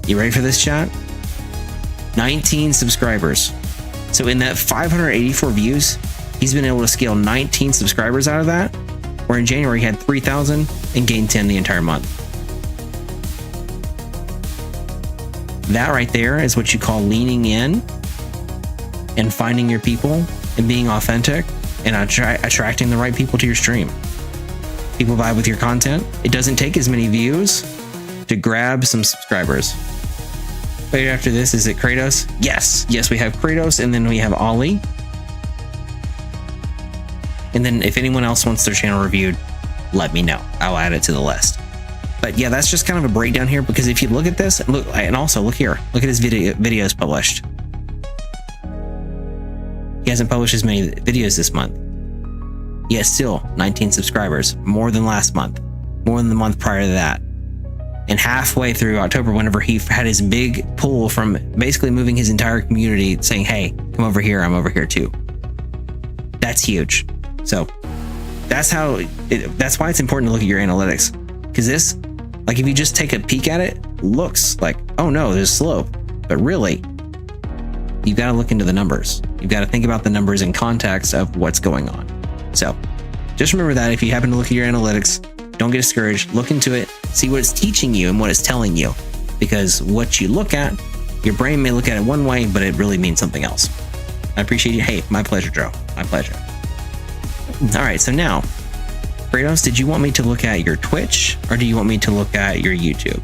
You ready for this, chat? 19 subscribers. So in that 584 views, he's been able to scale 19 subscribers out of that, where in January he had 3,000 and gained 10 the entire month. That right there is what you call leaning in and finding your people and being authentic and attracting the right people to your stream. People vibe with your content. It doesn't take as many views to grab some subscribers. Right after this, is it Kratos? Yes, we have Kratos, and then we have Ollie. And then if anyone else wants their channel reviewed, let me know. I'll add it to the list. But yeah, that's just kind of a breakdown here, because if you look at this, look, and also look here, look at his videos published. He hasn't published as many videos this month. He has still 19 subscribers, more than last month, more than the month prior to that. And halfway through October, whenever he had his big pull from basically moving his entire community, saying, hey, come over here, I'm over here too. That's huge. So that's why it's important to look at your analytics. Because this, like if you just take a peek at it, looks like, oh no, there's slope. But really, you've got to look into the numbers. You've got to think about the numbers in context of what's going on. So just remember that if you happen to look at your analytics, don't get discouraged, look into it, see what it's teaching you and what it's telling you, because what you look at, your brain may look at it one way, but it really means something else. I appreciate you. Hey, my pleasure, Joe. My pleasure. All right. So now, Kratos, did you want me to look at your Twitch or do you want me to look at your YouTube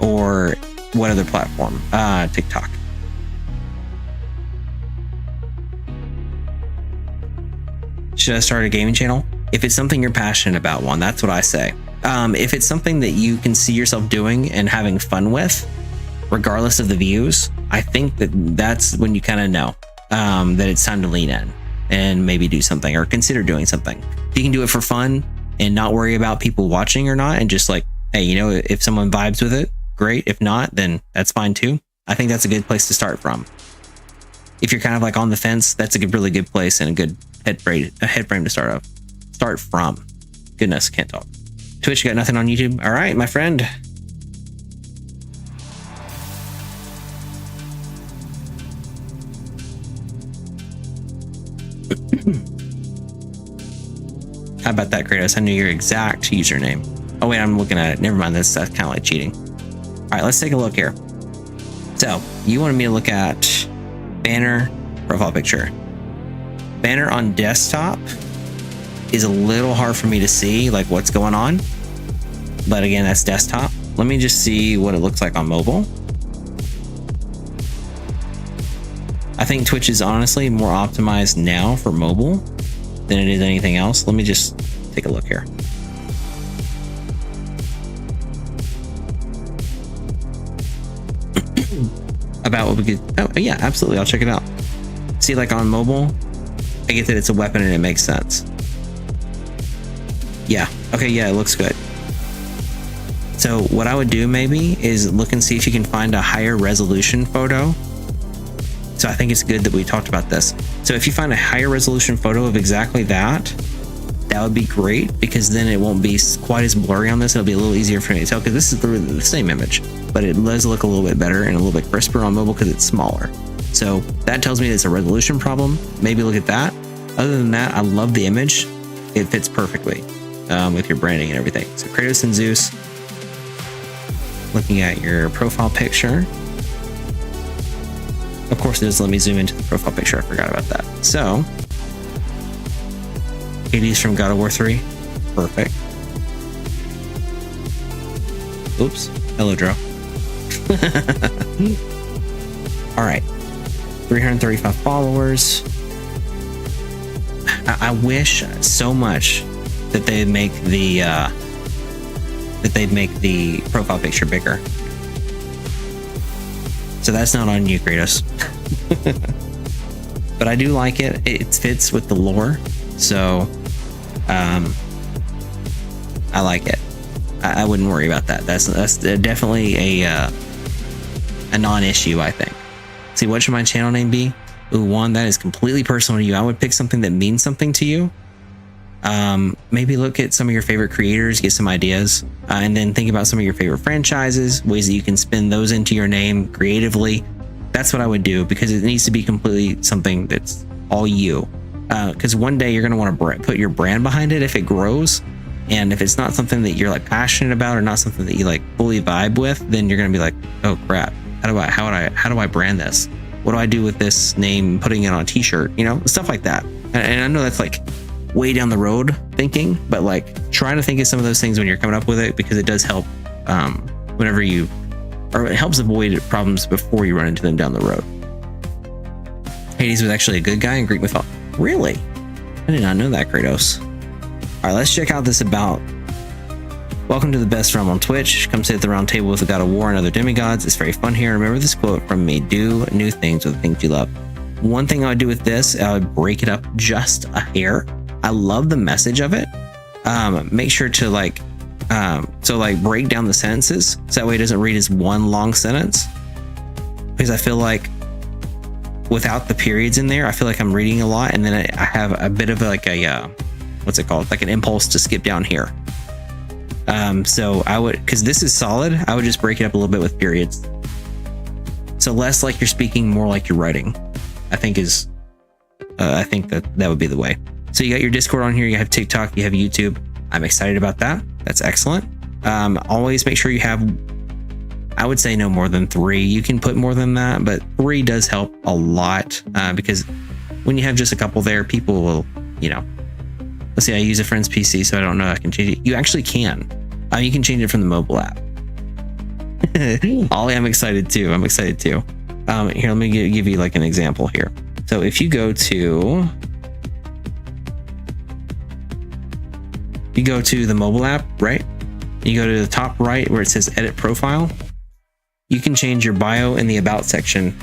or what other platform? TikTok. Should I start a gaming channel? If it's something you're passionate about, one, that's what I say. If it's something that you can see yourself doing and having fun with, regardless of the views, I think that's when you kind of know that it's time to lean in and maybe do something or consider doing something. If you can do it for fun and not worry about people watching or not, and just like, hey, you know, if someone vibes with it, great. If not, then that's fine too. I think that's a good place to start from. If you're kind of like on the fence, that's a really good place and a good head frame to start from. Goodness, can't talk. Twitch, you got nothing on YouTube? All right, my friend. How about that, Kratos? I knew your exact username. Oh wait, I'm looking at it. Never mind, that's kind of like cheating. All right, let's take a look here. So you wanted me to look at banner profile picture. Banner on desktop is a little hard for me to see like what's going on, but again, that's desktop. Let me just see what it looks like on mobile. I think Twitch is honestly more optimized now for mobile than it is anything else. Let me just take a look here. About what we could, oh yeah, absolutely, I'll check it out. See, like on mobile, I get that it's a weapon and it makes sense. Yeah. Okay. Yeah, it looks good. So what I would do maybe is look and see if you can find a higher resolution photo. So I think it's good that we talked about this. So if you find a higher resolution photo of exactly that, that would be great, because then it won't be quite as blurry on this. It'll be a little easier for me to tell, because this is the same image, but it does look a little bit better and a little bit crisper on mobile because it's smaller. So that tells me it's a resolution problem. Maybe look at that. Other than that, I love the image. It fits perfectly with your branding and everything. So Kratos and Zeus. Looking at your profile picture. Of course, it does let me zoom into the profile picture. I forgot about that. So, Hades from God of War 3. Perfect. Oops. Hello, Dro. All right. 335 followers. I wish so much that they'd make the profile picture bigger. So that's not on you, Kratos. But I do like it. It fits with the lore. So I like it. I wouldn't worry about that. That's definitely a non-issue, I think. See, what should my channel name be? Ooh, one that is completely personal to you. I would pick something that means something to you. Maybe look at some of your favorite creators, get some ideas, and then think about some of your favorite franchises, ways that you can spin those into your name creatively. That's what I would do, because it needs to be completely something that's all you. Because one day you're going to want to put your brand behind it if it grows. And if it's not something that you're like passionate about, or not something that you like fully vibe with, then you're going to be like, oh crap, how do I brand this? What do I do with this name, putting it on a t-shirt, you know, stuff like that. And I know that's like way down the road thinking, but like try to think of some of those things when you're coming up with it, because it does help whenever it helps avoid problems before you run into them down the road. Hades was actually a good guy in Greek mythology. Really? I did not know that, Kratos. All right, let's check out this about. Welcome to the best realm on Twitch. Come sit at the round table with the God of War and other demigods. It's very fun here. Remember this quote from me: do new things with the things you love. One thing I would do with this, I would break it up just a hair. I love the message of it. Make sure to break down the sentences so that way it doesn't read as one long sentence. Because I feel like without the periods in there, I feel like I'm reading a lot, and then I have a bit of like a what's it called? Like an impulse to skip down here. So I would, because this is solid, I would just break it up a little bit with periods. So less like you're speaking, more like you're writing. I think that would be the way. So you got your Discord on here, you have TikTok, you have YouTube. I'm excited about that. That's excellent. Always make sure you have, I would say no more than 3. You can put more than that, but 3 does help a lot, because when you have just a couple there, people will, you know, let's see, I use a friend's PC, so I don't know I can change it. You actually can. You can change it from the mobile app. Ollie, I'm excited too. Here, let me give you like an example here. So if you go to the mobile app, right? You go to the top right where it says edit profile. You can change your bio in the about section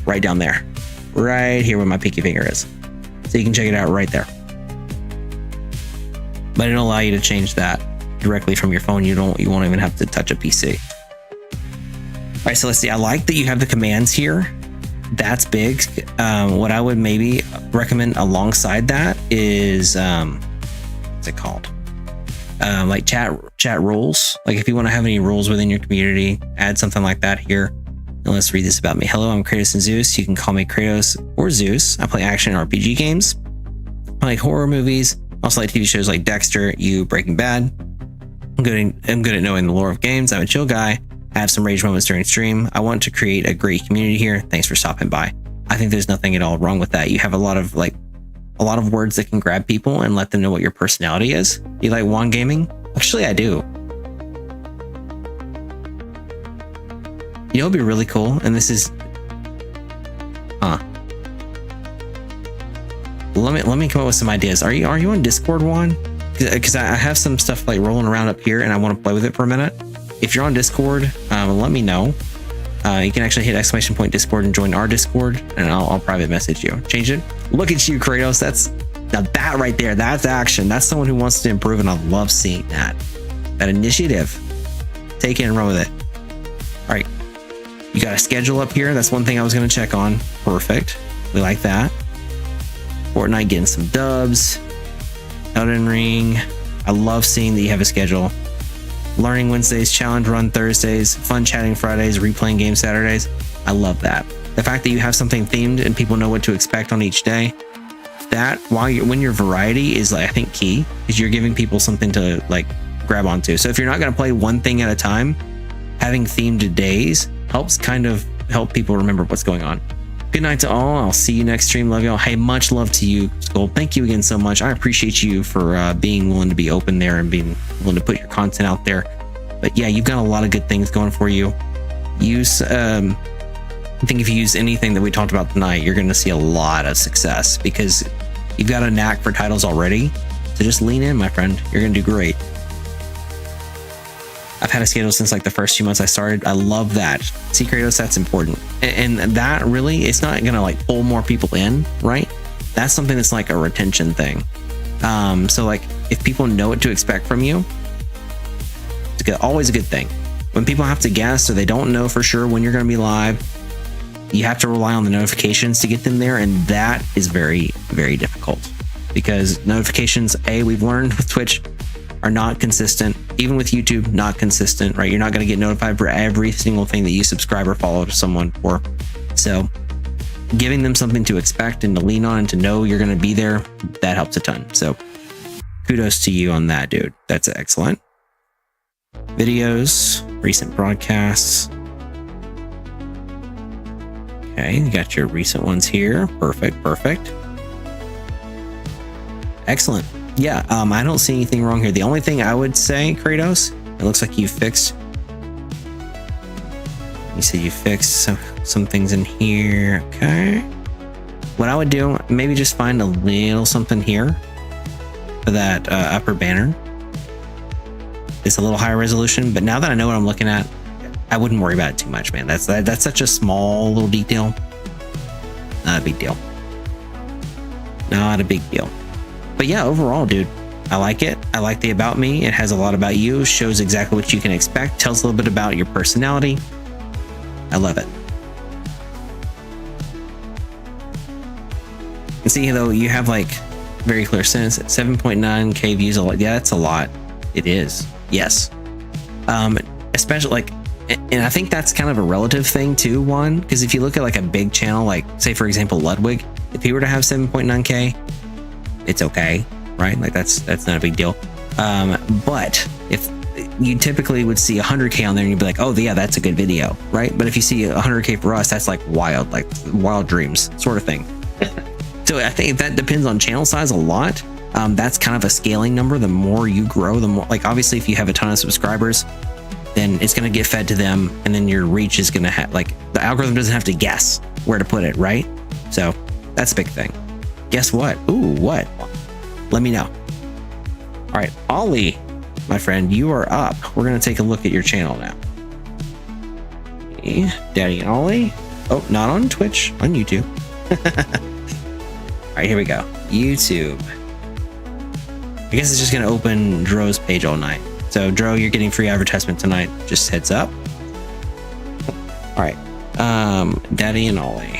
right down there. Right here where my pinky finger is. So you can check it out right there. But it'll allow you to change that directly from your phone. You won't even have to touch a PC. All right, so let's see. I like that you have the commands here. That's big. What I would maybe recommend alongside that is what's it called? Like chat rules. Like if you want to have any rules within your community, add something like that here. And let's read this about me. Hello, I'm Kratos and Zeus. You can call me Kratos or Zeus. I play action and RPG games. I like horror movies. Also like TV shows like Dexter, You, Breaking Bad. I'm good at knowing the lore of games. I'm a chill guy. I have some rage moments during stream. I want to create a great community here. Thanks for stopping by. I think there's nothing at all wrong with that. You have a lot of words that can grab people and let them know what your personality is. You like wand gaming? Actually, I do. You know, it'd be really cool. And this is, Let me come up with some ideas. Are you on Discord, Juan? Because I have some stuff like rolling around up here and I want to play with it for a minute. If you're on Discord, let me know. You can actually hit ! Discord and join our Discord, and I'll private message you. Change it. Look at you, Kratos. Now that right there, that's action. That's someone who wants to improve, and I love seeing that. That initiative. Take it and run with it. All right. You got a schedule up here. That's one thing I was going to check on. Perfect. We like that. Fortnite getting some dubs. Elden Ring. I love seeing that you have a schedule. Learning Wednesdays, challenge run Thursdays, fun chatting Fridays, replaying games Saturdays. I love that. The fact that you have something themed and people know what to expect on each day. That when your variety is like, I think key, is you're giving people something to like grab onto. So if you're not going to play one thing at a time, having themed days helps kind of help people remember what's going on. Good night to all. I'll see you next stream. Love y'all. Hey, much love to you, Skull. Thank you again so much. I appreciate you for being willing to be open there and being willing to put your content out there. But yeah, you've got a lot of good things going for you. I think if you use anything that we talked about tonight, you're going to see a lot of success because you've got a knack for titles already. So just lean in, my friend. You're going to do great. I've had a schedule since like the first few months I started. I love that. See, Kratos, that's important. And that really, it's not going to like pull more people in, right? That's something that's like a retention thing. So like if people know what to expect from you, it's good, always a good thing. When people have to guess or they don't know for sure when you're going to be live, you have to rely on the notifications to get them there. And that is very, very difficult because notifications, we've learned with Twitch, are not consistent. Even with YouTube, not consistent, right? You're not going to get notified for every single thing that you subscribe or follow to someone for. So giving them something to expect and to lean on and to know you're going to be there, that helps a ton. So kudos to you on that, dude. That's excellent. Videos, recent broadcasts. Okay, you got your recent ones here. Perfect, perfect. Excellent. Yeah, I don't see anything wrong here. The only thing I would say, Kratos, it looks like you fixed. You said you fixed some things in here. Okay. What I would do, maybe just find a little something here for that upper banner. It's a little higher resolution, but now that I know what I'm looking at, I wouldn't worry about it too much, man. That's such a small little detail. Not a big deal. Not a big deal. But yeah, overall, dude, I like it. I like the about me. It has a lot about you, shows exactly what you can expect, tells a little bit about your personality. I love it. And see, though, you have like very clear sense. 7.9K views. Yeah, that's a lot. It is. Yes. Especially like, and I think that's kind of a relative thing too, one, because if you look at like a big channel, like say, for example, Ludwig, if he were to have 7.9K, it's okay, right? Like that's not a big deal. But if you typically would see 100K on there and you'd be like, oh yeah, that's a good video, right? But if you see 100K for us, that's like wild dreams sort of thing. So I think that depends on channel size a lot. That's kind of a scaling number. The more you grow, the more, like obviously if you have a ton of subscribers, then it's going to get fed to them. And then your reach is going to have, like, the algorithm doesn't have to guess where to put it, right? So that's a big thing. Guess what? Ooh, what? Let me know. All right, Ollie, my friend, you are up. We're going to take a look at your channel now. Daddy and Ollie. Oh, not on Twitch, on YouTube. All right, here we go. YouTube. I guess it's just going to open Dro's page all night. So, Dro, you're getting free advertisement tonight. Just heads up. All right. Daddy and Ollie.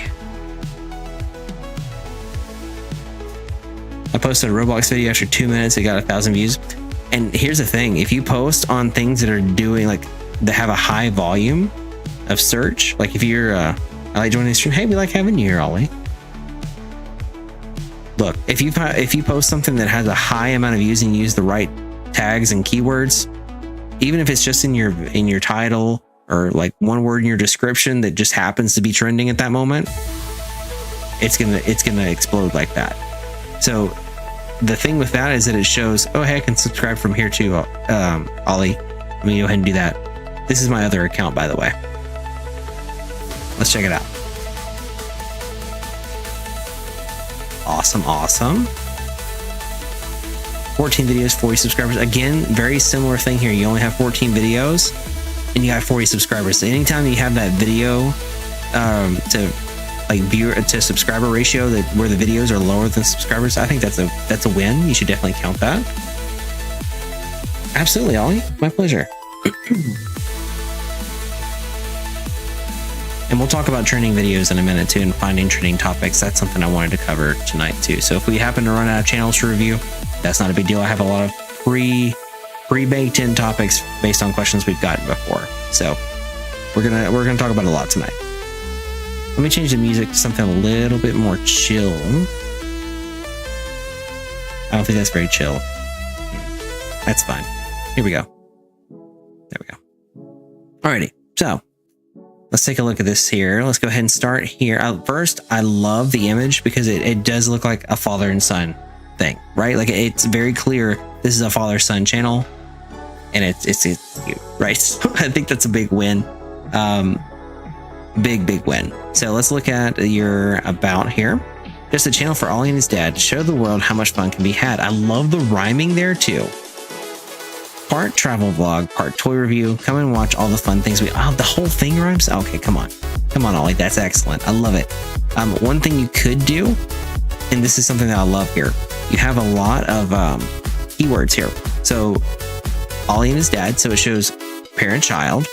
I posted a Roblox video after 2 minutes. It got 1,000 views. And here's the thing. If you post on things that are doing, like, that have a high volume of search, like if you're, I like joining the stream. Hey, we like having you here, Ollie. Look, if you post something that has a high amount of views and you use the right tags and keywords, even if it's just in your title or like one word in your description that just happens to be trending at that moment, it's gonna explode like that. So the thing with that is that it shows, oh hey, I can subscribe from here too. Ollie, let me go ahead and do that. This is my other account, by the way. Let's check it out. Awesome. 14 videos, 40 subscribers. Again, very similar thing here. You only have 14 videos. and you got 40 subscribers. So anytime you have that video to like viewer to subscriber ratio that where the videos are lower than subscribers, I think that's a win. You should definitely count that. Absolutely, Ollie. My pleasure. And we'll talk about trending videos in a minute too, and finding trending topics. That's something I wanted to cover tonight too. So if we happen to run out of channels to review, that's not a big deal. I have a lot of pre-baked in topics based on questions we've gotten before. So we're gonna talk about a lot tonight. Let me change the music to something a little bit more chill. I don't think that's very chill. That's fine. Here we go. There we go. Alrighty. So let's take a look at this here. Let's go ahead and start here. First, I love the image because it does look like a father and son thing, right? Like it's very clear this is a father-son channel, and it's cute, right? So I think that's a big win. Big win. So let's look at your about here. Just a channel for Ollie and his dad to show the world how much fun can be had. I love the rhyming there too. Part travel vlog, part toy review. Come and watch all the fun things the whole thing rhymes. Okay, come on, Ollie. That's excellent. I love it. One thing you could do, and this is something that I love here. You have a lot of keywords here. So Ollie and his dad. So it shows parent-child.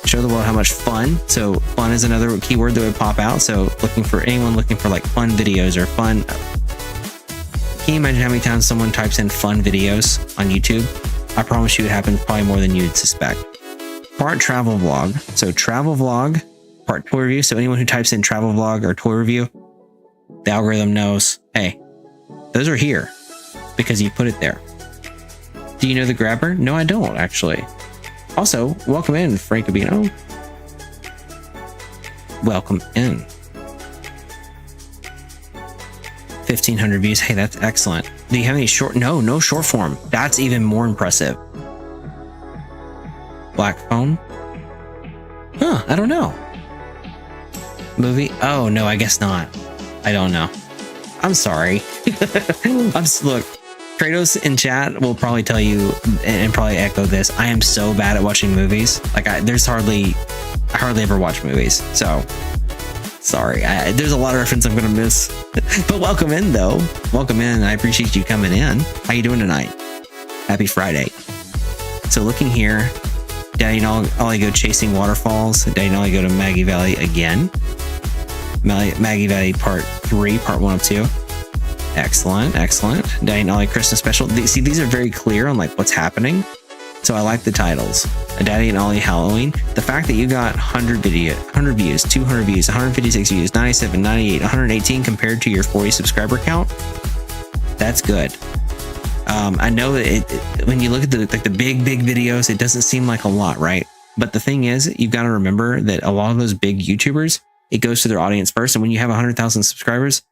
Show the world how much fun. So fun is another keyword that would pop out. So anyone looking for like fun videos or fun. Can you imagine how many times someone types in fun videos on YouTube? I promise you it happens probably more than you'd suspect. Part travel vlog. So travel vlog, part toy review. So anyone who types in travel vlog or toy review, the algorithm knows, hey, those are here because you put it there. Do you know the grabber? No, I don't actually. Also, welcome in, Frank Abino. Welcome in. 1,500 views. Hey, that's excellent. Do you have any short? No short form. That's even more impressive. Black phone? Huh, I don't know. Movie? Oh, no, I guess not. I don't know. I'm sorry. Look. Kratos in chat will probably tell you and probably echo this. I am so bad at watching movies. Like I hardly ever watch movies. So sorry. There's a lot of reference I'm going to miss. But welcome in though. Welcome in. I appreciate you coming in. How you doing tonight? Happy Friday. So looking here, Daddy and Ollie go chasing waterfalls. Daddy and Ollie go to Maggie Valley again. Maggie Valley part 3, part 1 of 2. Excellent. Daddy and Ollie Christmas special. See, these are very clear on like what's happening. So I like the titles. Daddy and Ollie Halloween. The fact that you got 100 views, 200 views, 156 views, 97, 98, 118 compared to your 40 subscriber count. That's good. I know that when you look at the big videos, it doesn't seem like a lot, right? But the thing is, you've got to remember that a lot of those big YouTubers, it goes to their audience first. And when you have 100,000 subscribers,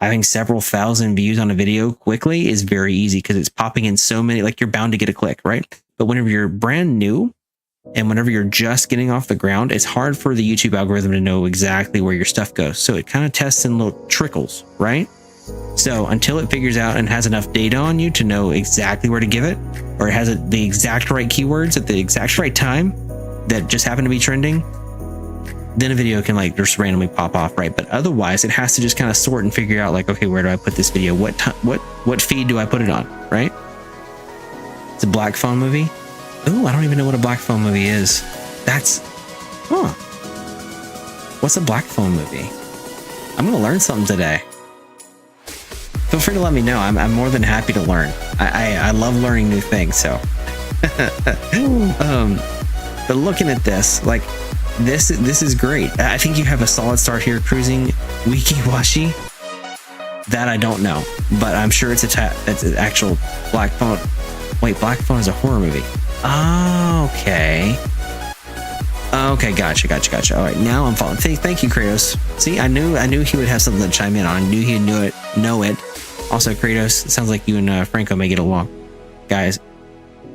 having several thousand views on a video quickly is very easy because it's popping in so many, like you're bound to get a click, right? But whenever you're brand new and whenever you're just getting off the ground, it's hard for the YouTube algorithm to know exactly where your stuff goes. So it kind of tests in little trickles, right? So until it figures out and has enough data on you to know exactly where to give it, or it has the exact right keywords at the exact right time that just happen to be trending, then a video can like just randomly pop off, right? But otherwise, it has to just kind of sort and figure out like, okay, where do I put this video? What feed do I put it on, right? It's a black phone movie. Oh, I don't even know what a black phone movie is. What's a black phone movie? I'm gonna learn something today. Feel free to let me know. I'm more than happy to learn. I love learning new things. So, but looking at this, like. This is great. I think you have a solid start here. Cruising Wiki-Washi. That I don't know, but I'm sure it's an actual black phone. Wait, black phone is a horror movie. Oh, okay. Okay, gotcha. All right, now I'm following. Thank you, Kratos. See, I knew he would have something to chime in on. I knew he'd know it. Also, Kratos, it sounds like you and Franco may get along, guys.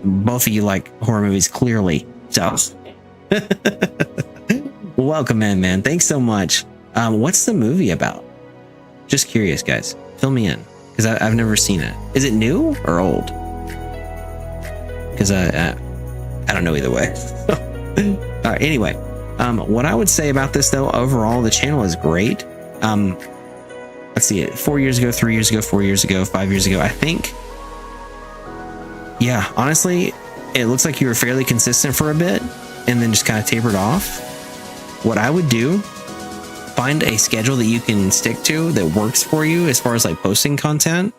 Both of you like horror movies, clearly. So. Welcome in, man. Thanks so much. What's the movie about? Just curious, guys. Fill me in, because I've never seen it. Is it new or old? Because I I don't know either way. All right, anyway, what I would say about this though, overall, the channel is great. Let's see it 4 years ago, 3 years ago, 4 years ago, 5 years ago, I think. Yeah, honestly, it looks like you were fairly consistent for a bit and then just kind of tapered off. What I would do, find a schedule that you can stick to that works for you as far as like posting content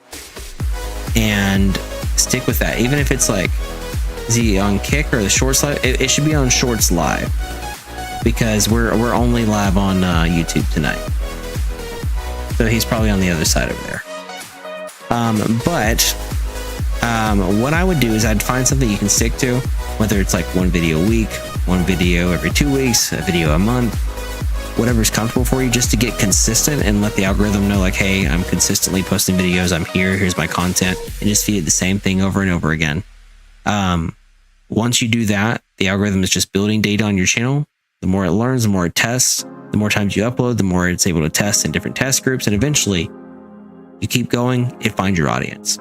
and stick with that. Even if it's like, is he on Kick or the Shorts Live? It should be on Shorts Live because we're only live on YouTube tonight. So he's probably on the other side over there. What I would do is I'd find something you can stick to, whether it's like one video a week, one video every 2 weeks, a video a month, whatever's comfortable for you, just to get consistent and let the algorithm know like, hey, I'm consistently posting videos. I'm here. Here's my content, and just feed it the same thing over and over again. Once you do that, the algorithm is just building data on your channel. The more it learns, the more it tests, the more times you upload, the more it's able to test in different test groups. And eventually you keep going, it finds your audience.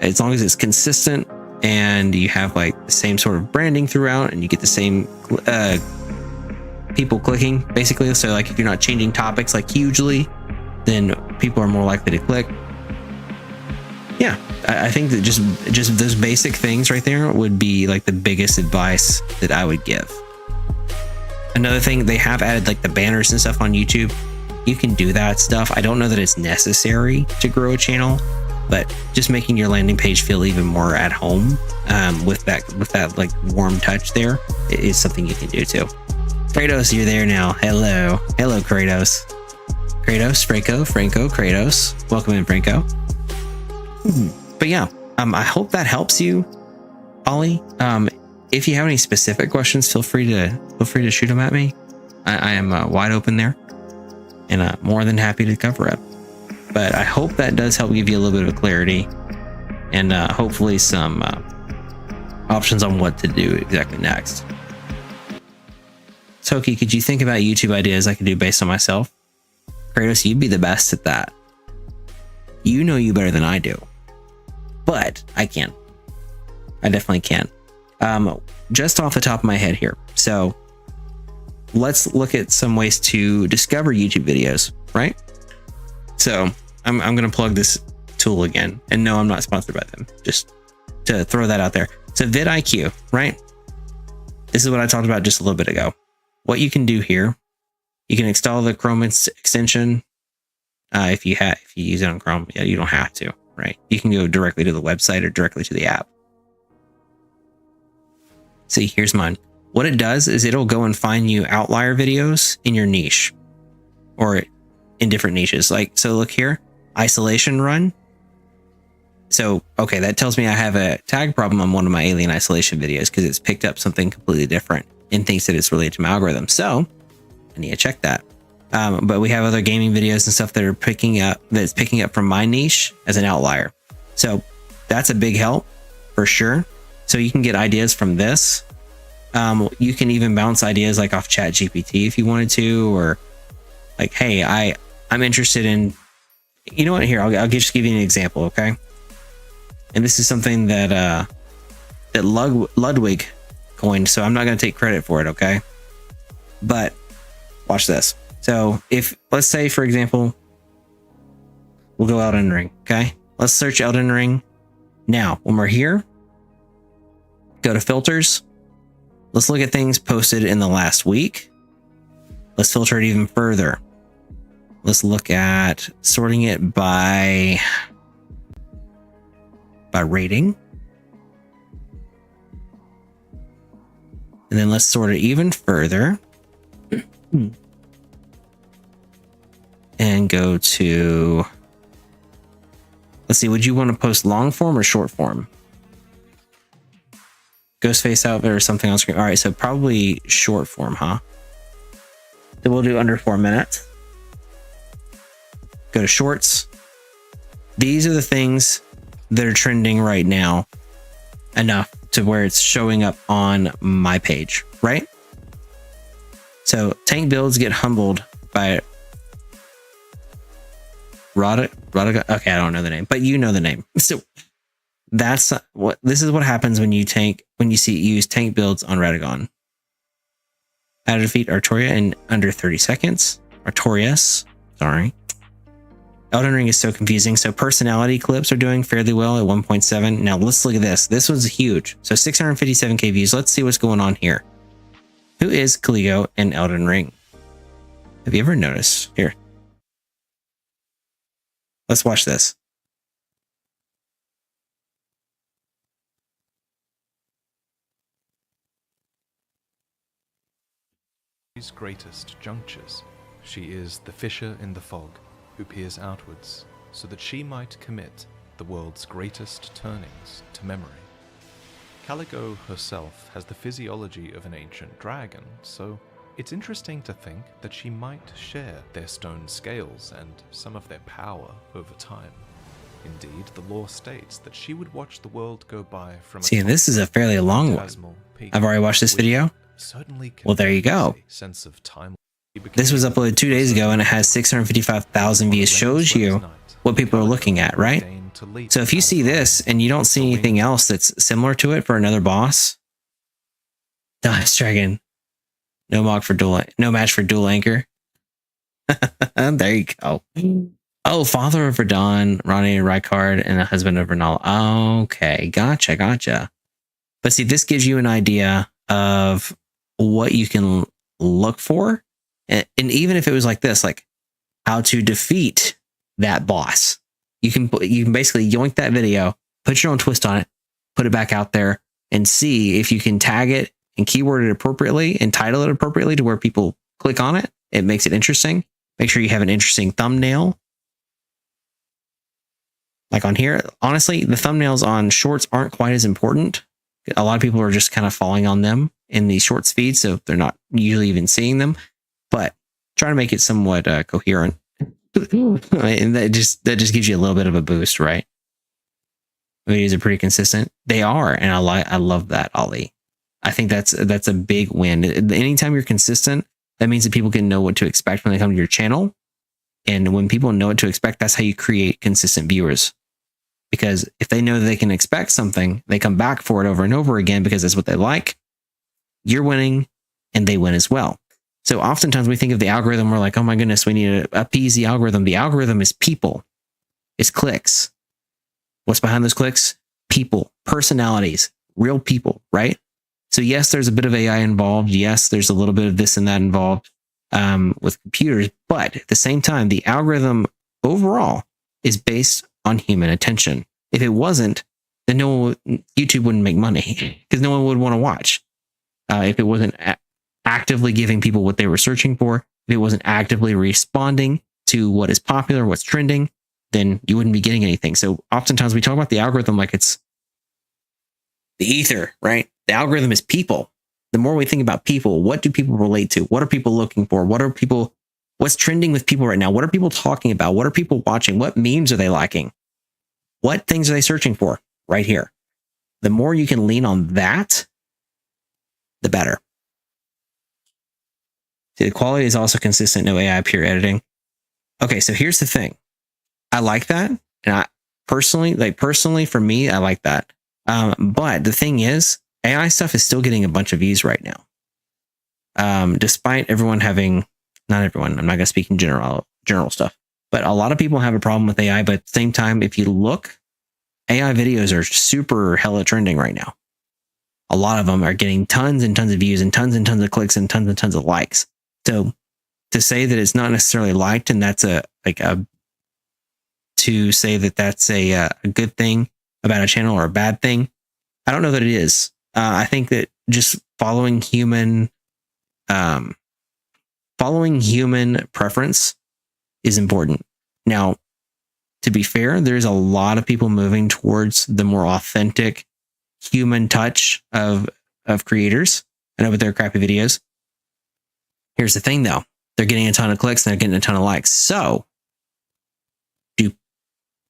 As long as it's consistent and you have like the same sort of branding throughout and you get the same people clicking basically. So like if you're not changing topics like hugely, then people are more likely to click. Yeah, I think that just those basic things right there would be like the biggest advice that I would give. Another thing, they have added like the banners and stuff on YouTube. You can do that stuff. I don't know that it's necessary to grow a channel, but just making your landing page feel even more at home with that like warm touch there is something you can do too. Kratos, you're there now. Hello, Kratos. Franco, Kratos. Welcome in, Franco. But yeah, I hope that helps you, Ollie. If you have any specific questions, feel free to shoot them at me. I am wide open there, and more than happy to cover it. But I hope that does help give you a little bit of clarity, and hopefully some options on what to do exactly next. Toki, could you think about YouTube ideas I could do based on myself? Kratos, you'd be the best at that. You know you better than I do. But I can. I definitely can. Just off the top of my head here. So let's look at some ways to discover YouTube videos, right? So I'm going to plug this tool again. And no, I'm not sponsored by them. Just to throw that out there. So vidIQ, right? This is what I talked about just a little bit ago. What you can do here, you can install the Chrome extension. If you use it on Chrome, yeah, you don't have to, right? You can go directly to the website or directly to the app. See, here's mine. What it does is it'll go and find you outlier videos in your niche or in different niches. Like, so look here, isolation run. So, okay, that tells me I have a tag problem on one of my alien isolation videos because it's picked up something completely different and thinks that it's related to my algorithm. So I need to check that. But we have other gaming videos and stuff that are picking up from my niche as an outlier. So that's a big help for sure. So you can get ideas from this. You can even bounce ideas like off ChatGPT if you wanted to, or like, hey, I'm interested in, you know what, here, I'll just give you an example. Okay. And this is something that Ludwig coined. So I'm not going to take credit for it. Okay. But watch this. So if, let's say, for example, we'll go Elden Ring. Okay. Let's search Elden Ring. Now, when we're here, go to filters. Let's look at things posted in the last week. Let's filter it even further. Let's look at sorting it by rating. And then let's sort it even further. And go to, let's see, would you want to post long form or short form? Ghostface outfit or something on screen. All right, so probably short form, huh? Then we'll do under 4 minutes. Go to shorts. These are the things that are trending right now enough to where it's showing up on my page, right? So tank builds get humbled by Rodica. Okay, I don't know the name, but you know the name. So this is what happens when you use tank builds on Radagon. How to defeat Artoria in under 30 seconds. Artorias, sorry. Elden Ring is so confusing. So personality clips are doing fairly well at 1.7. Now let's look at this. This was huge. So 657k views. Let's see what's going on here. Who is Caligo in Elden Ring? Have you ever noticed? Here. Let's watch this. Greatest junctures. She is the fisher in the fog who peers outwards so that she might commit the world's greatest turnings to memory. Caligo herself has the physiology of an ancient dragon, so it's interesting to think that she might share their stone scales and some of their power over time. Indeed, the lore states that she would watch the world go by from See, this is a fairly long one. I've already watched this video. Well, there you go. Sense of time. This was uploaded 2 days ago and it has 655,000 views. Shows you what people are looking at, right? So if you see this and you don't see anything else that's similar to it for another boss, Dice Dragon, no match for Dual Anchor. There you go. Oh, father of Verdun, Ronnie Rykard, and the husband of Renala. Okay, gotcha. But see, this gives you an idea of what you can look for. And even if it was like this, like how to defeat that boss, you can basically yoink that video, put your own twist on it, put it back out there, and see if you can tag it and keyword it appropriately and title it appropriately to where people click on it. It makes it interesting. Make sure you have an interesting thumbnail. Like on here, honestly, the thumbnails on shorts aren't quite as important. A lot of people are just kind of falling on them in the shorts feed, so they're not usually even seeing them. But try to make it somewhat coherent, and that just gives you a little bit of a boost, right? Videos are pretty consistent. They are, and I love that, Ollie. I think that's a big win. Anytime you're consistent, that means that people can know what to expect when they come to your channel, and when people know what to expect, that's how you create consistent viewers. Because if they know that they can expect something, they come back for it over and over again because that's what they like. You're winning, and they win as well. So oftentimes we think of the algorithm, we're like, oh my goodness, we need to appease the algorithm. The algorithm is people. It's clicks. What's behind those clicks? People, personalities, real people, right? So yes, there's a bit of AI involved. Yes, there's a little bit of this and that involved with computers. But at the same time, the algorithm overall is based on human attention. If it wasn't, then YouTube wouldn't make money because no one would want to watch. If it wasn't actively giving people what they were searching for, if it wasn't actively responding to what is popular, what's trending, then you wouldn't be getting anything. So oftentimes we talk about the algorithm like it's the ether, right? The algorithm is people. The more we think about people, what do people relate to? What are people looking for? What's trending with people right now? What are people talking about? What are people watching? What memes are they liking? What things are they searching for? Right here. The more you can lean on that, the better. See, the quality is also consistent, no AI peer editing. Okay, so here's the thing. I like that. And I personally for me, I like that. But the thing is, AI stuff is still getting a bunch of views right now. Despite everyone having, not everyone, I'm not going to speak in general stuff, but a lot of people have a problem with AI. But at the same time, if you look, AI videos are super hella trending right now. A lot of them are getting tons and tons of views and tons of clicks and tons of likes. So to say that it's not necessarily liked and that's a good thing about a channel or a bad thing, I don't know that it is. I think that just following human preference is important. Now, to be fair, there's a lot of people moving towards the more authentic human touch of creators. I know with their crappy videos. Here's the thing though. They're getting a ton of clicks and they're getting a ton of likes. So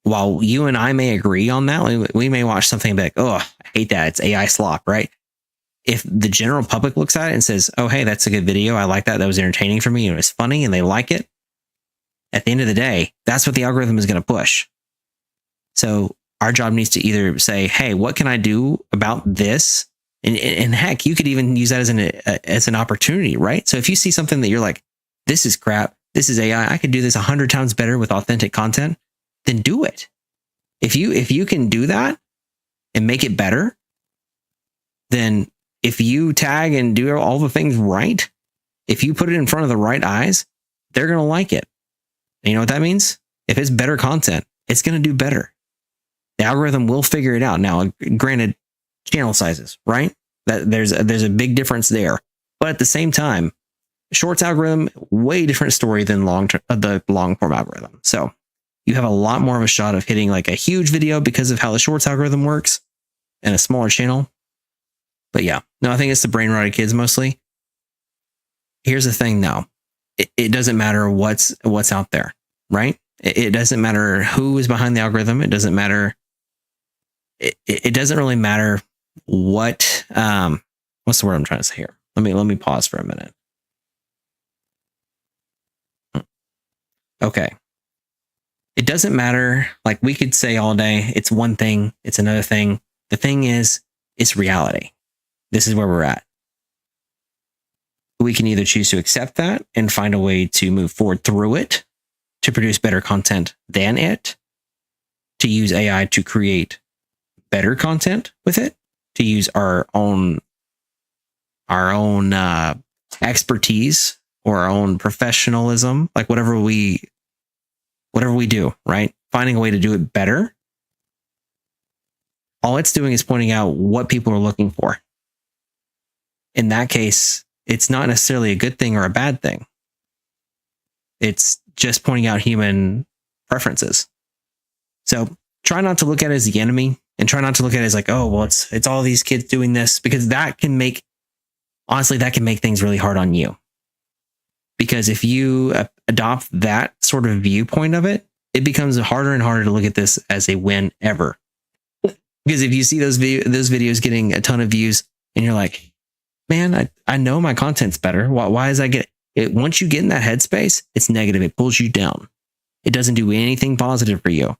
while you and I may agree on that, we may watch something and be like, oh, I hate that. It's AI slop, right? If the general public looks at it and says, oh, hey, that's a good video. I like that. That was entertaining for me. It was funny and they like it. At the end of the day, that's what the algorithm is going to push. So our job needs to either say, hey, what can I do about this? And heck, you could even use that as an opportunity, right? So if you see something that you're like, this is crap, this is AI, I could do this 100 times better with authentic content, then do it. If you can do that and make it better, then if you tag and do all the things right, if you put it in front of the right eyes, they're going to like it. And you know what that means? If it's better content, it's going to do better. The algorithm will figure it out. Now, granted, channel sizes, right? There's a big difference there. But at the same time, shorts algorithm, way different story than the long form algorithm. So you have a lot more of a shot of hitting like a huge video because of how the shorts algorithm works and a smaller channel. But yeah, no, I think it's the brain rotted kids mostly. Here's the thing though. It doesn't matter what's out there, right? It doesn't matter who is behind the algorithm. It doesn't matter. It doesn't really matter what, what's the word I'm trying to say here? Let me pause for a minute. Okay. It doesn't matter. Like we could say all day, it's one thing, it's another thing. The thing is, it's reality. This is where we're at. We can either choose to accept that and find a way to move forward through it, to produce better content than it, to use AI to create better content with it, to use our own expertise or our own professionalism, like whatever we do, right? Finding a way to do it better. All it's doing is pointing out what people are looking for. In that case, it's not necessarily a good thing or a bad thing. It's just pointing out human preferences. So try not to look at it as the enemy and try not to look at it as like, oh, well, it's all these kids doing this, because that can make things really hard on you. Because if you adopt that sort of viewpoint of it, it becomes harder and harder to look at this as a win ever. Because if you see those videos getting a ton of views and you're like, man, I know my content's better. Why is I get it? Once you get in that headspace, it's negative. It pulls you down. It doesn't do anything positive for you.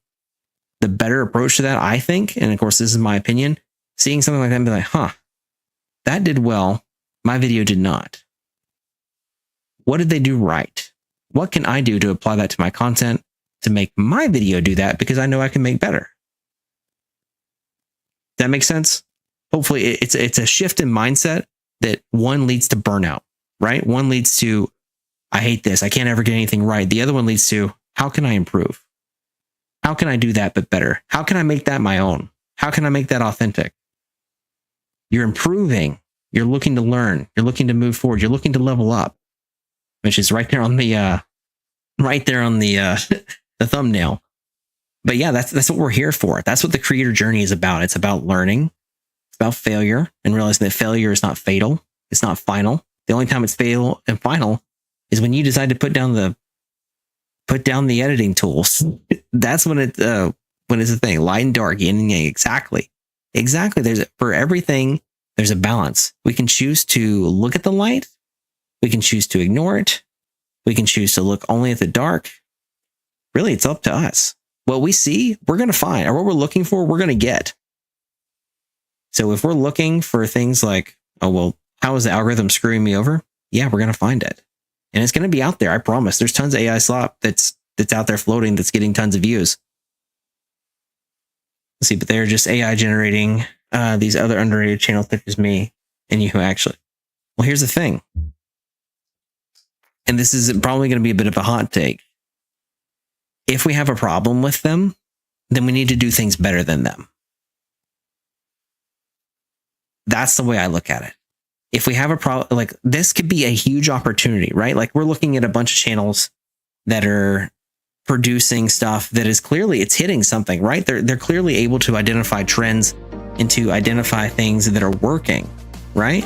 The better approach to that, I think, and of course, this is my opinion, seeing something like that and be like, huh, that did well. My video did not. What did they do right? What can I do to apply that to my content to make my video do that? Because I know I can make better. That makes sense? Hopefully it's a shift in mindset that one leads to burnout, right? One leads to, I hate this. I can't ever get anything right. The other one leads to, how can I improve? How can I do that but better? How can I make that my own? How can I make that authentic? You're improving. You're looking to learn. You're looking to move forward. You're looking to level up, which is right there on the the thumbnail. But yeah, that's what we're here for. That's what the creator journey is about. It's about learning. It's about failure and realizing that failure is not fatal. It's not final. The only time it's fatal and final is when you decide to put down the editing tools. That's when it's a thing. Light and dark, yin and yang. Exactly. For everything, there's a balance. We can choose to look at the light. We can choose to ignore it. We can choose to look only at the dark. Really, it's up to us. What we see, we're going to find, or what we're looking for, we're going to get. So if we're looking for things like, oh, well, how is the algorithm screwing me over? Yeah, we're going to find it. And it's going to be out there. I promise. There's tons of AI slop that's out there floating, that's getting tons of views. Let's see, but they're just AI generating these other underrated channels such as me and you who actually. Well, here's the thing. And this is probably going to be a bit of a hot take. If we have a problem with them, then we need to do things better than them. That's the way I look at it. If we have a problem, like this could be a huge opportunity, right? Like we're looking at a bunch of channels that are producing stuff that is clearly, it's hitting something, right? They're clearly able to identify trends and to identify things that are working, right?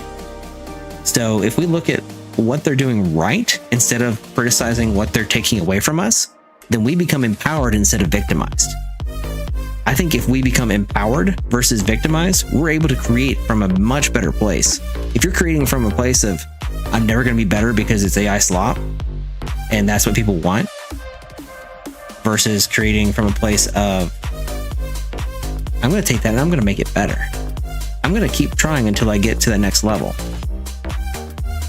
So if we look at what they're doing right, instead of criticizing what they're taking away from us, then we become empowered instead of victimized. I think if we become empowered versus victimized, we're able to create from a much better place. If you're creating from a place of, I'm never going to be better because it's AI slop, and that's what people want, versus creating from a place of, I'm going to take that and I'm going to make it better. I'm going to keep trying until I get to the next level.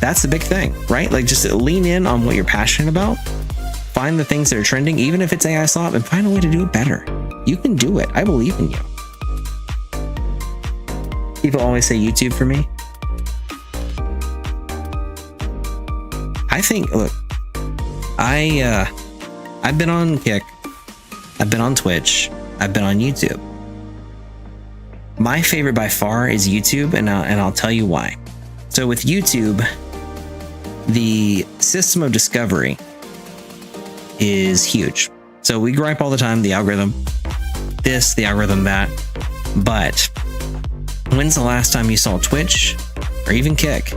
That's the big thing, right? Like, just lean in on what you're passionate about. Find the things that are trending, even if it's AI slop, and find a way to do it better. You can do it. I believe in you. People always say YouTube for me. I think, look, I've been on Kick, I've been on Twitch, I've been on YouTube. My favorite by far is YouTube, and I'll tell you why. So with YouTube, the system of discovery is huge. So we gripe all the time, the algorithm this, the algorithm that, but when's the last time you saw Twitch or even Kick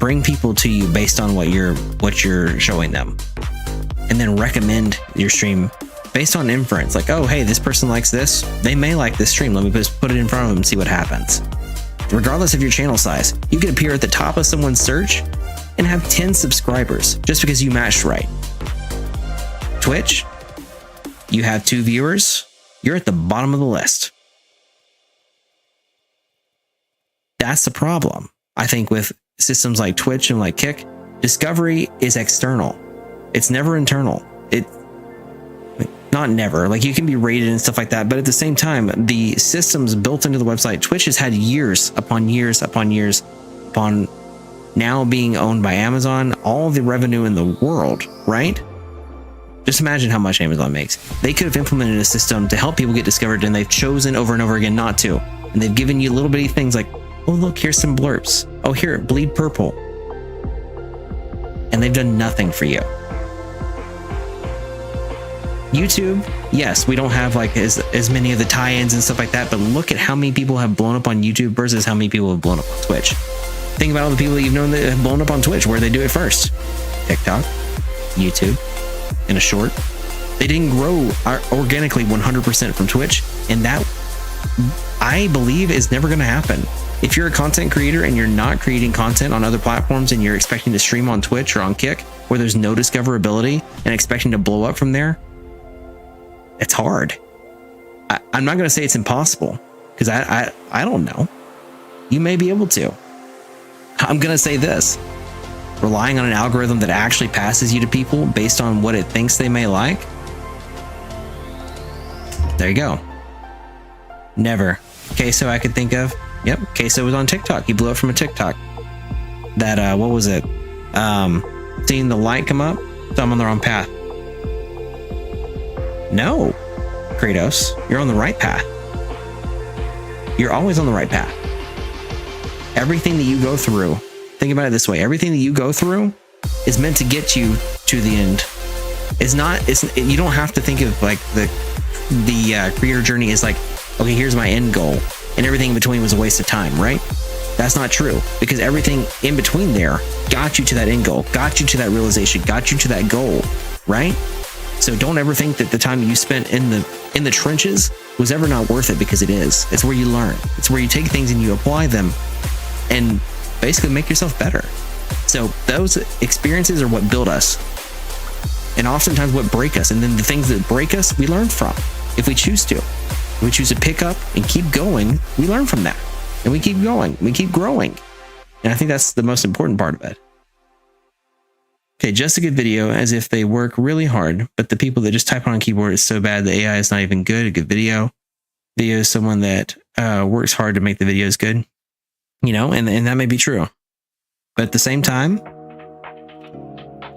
bring people to you based on what you're showing them, and then recommend your stream based on inference? Like, oh, hey, this person likes this, they may like this stream, let me just put it in front of them and see what happens. Regardless of your channel size, you could appear at the top of someone's search and have 10 subscribers just because you matched right. Twitch, you have 2 viewers, you're at the bottom of the list. That's the problem. I think with systems like Twitch and like Kick, discovery is external. It's never internal. Not never, like you can be rated and stuff like that, but at the same time, the systems built into the website, Twitch has had years upon years upon years upon now being owned by Amazon, all the revenue in the world, right? Just imagine how much Amazon makes. They could have implemented a system to help people get discovered, and they've chosen over and over again not to. And they've given you little bitty things like, oh, look, here's some blurps. Oh, here, bleed purple. And they've done nothing for you. YouTube, yes, we don't have like as many of the tie-ins and stuff like that, but look at how many people have blown up on YouTube versus how many people have blown up on Twitch. Think about all the people that you've known that have blown up on Twitch, where they do it first. TikTok, YouTube, in a short. They didn't grow organically 100% from Twitch, and that, I believe, is never going to happen. If you're a content creator and you're not creating content on other platforms and you're expecting to stream on Twitch or on Kick, where there's no discoverability, and expecting to blow up from there, it's hard. I'm not going to say it's impossible, because I don't know. You may be able to. I'm going to say this. Relying on an algorithm that actually passes you to people based on what it thinks they may like. There you go. Never. Queso I could think of. Yep. Queso was on TikTok. He blew up from a TikTok. That, what was it? Seeing the light come up. So I'm on the wrong path. No, Kratos, you're on the right path. You're always on the right path. Everything that you go through, think about it this way, everything that you go through is meant to get you to the end. You don't have to think of like the creator journey is like, okay, here's my end goal, and everything in between was a waste of time, right? That's not true, because everything in between there got you to that end goal, got you to that realization, got you to that goal, right? So don't ever think that the time you spent in the trenches was ever not worth it, because it is. It's where you learn. It's where you take things and you apply them and basically make yourself better. So those experiences are what build us, and oftentimes what break us. And then the things that break us, we learn from. If we choose to. If we choose to pick up and keep going, we learn from that. And we keep going. We keep growing. And I think that's the most important part of it. Okay, just a good video, as if they work really hard, but the people that just type on a keyboard is so bad the AI is not even good. A good video. Video is someone that works hard to make the videos good. You know, and that may be true. But at the same time,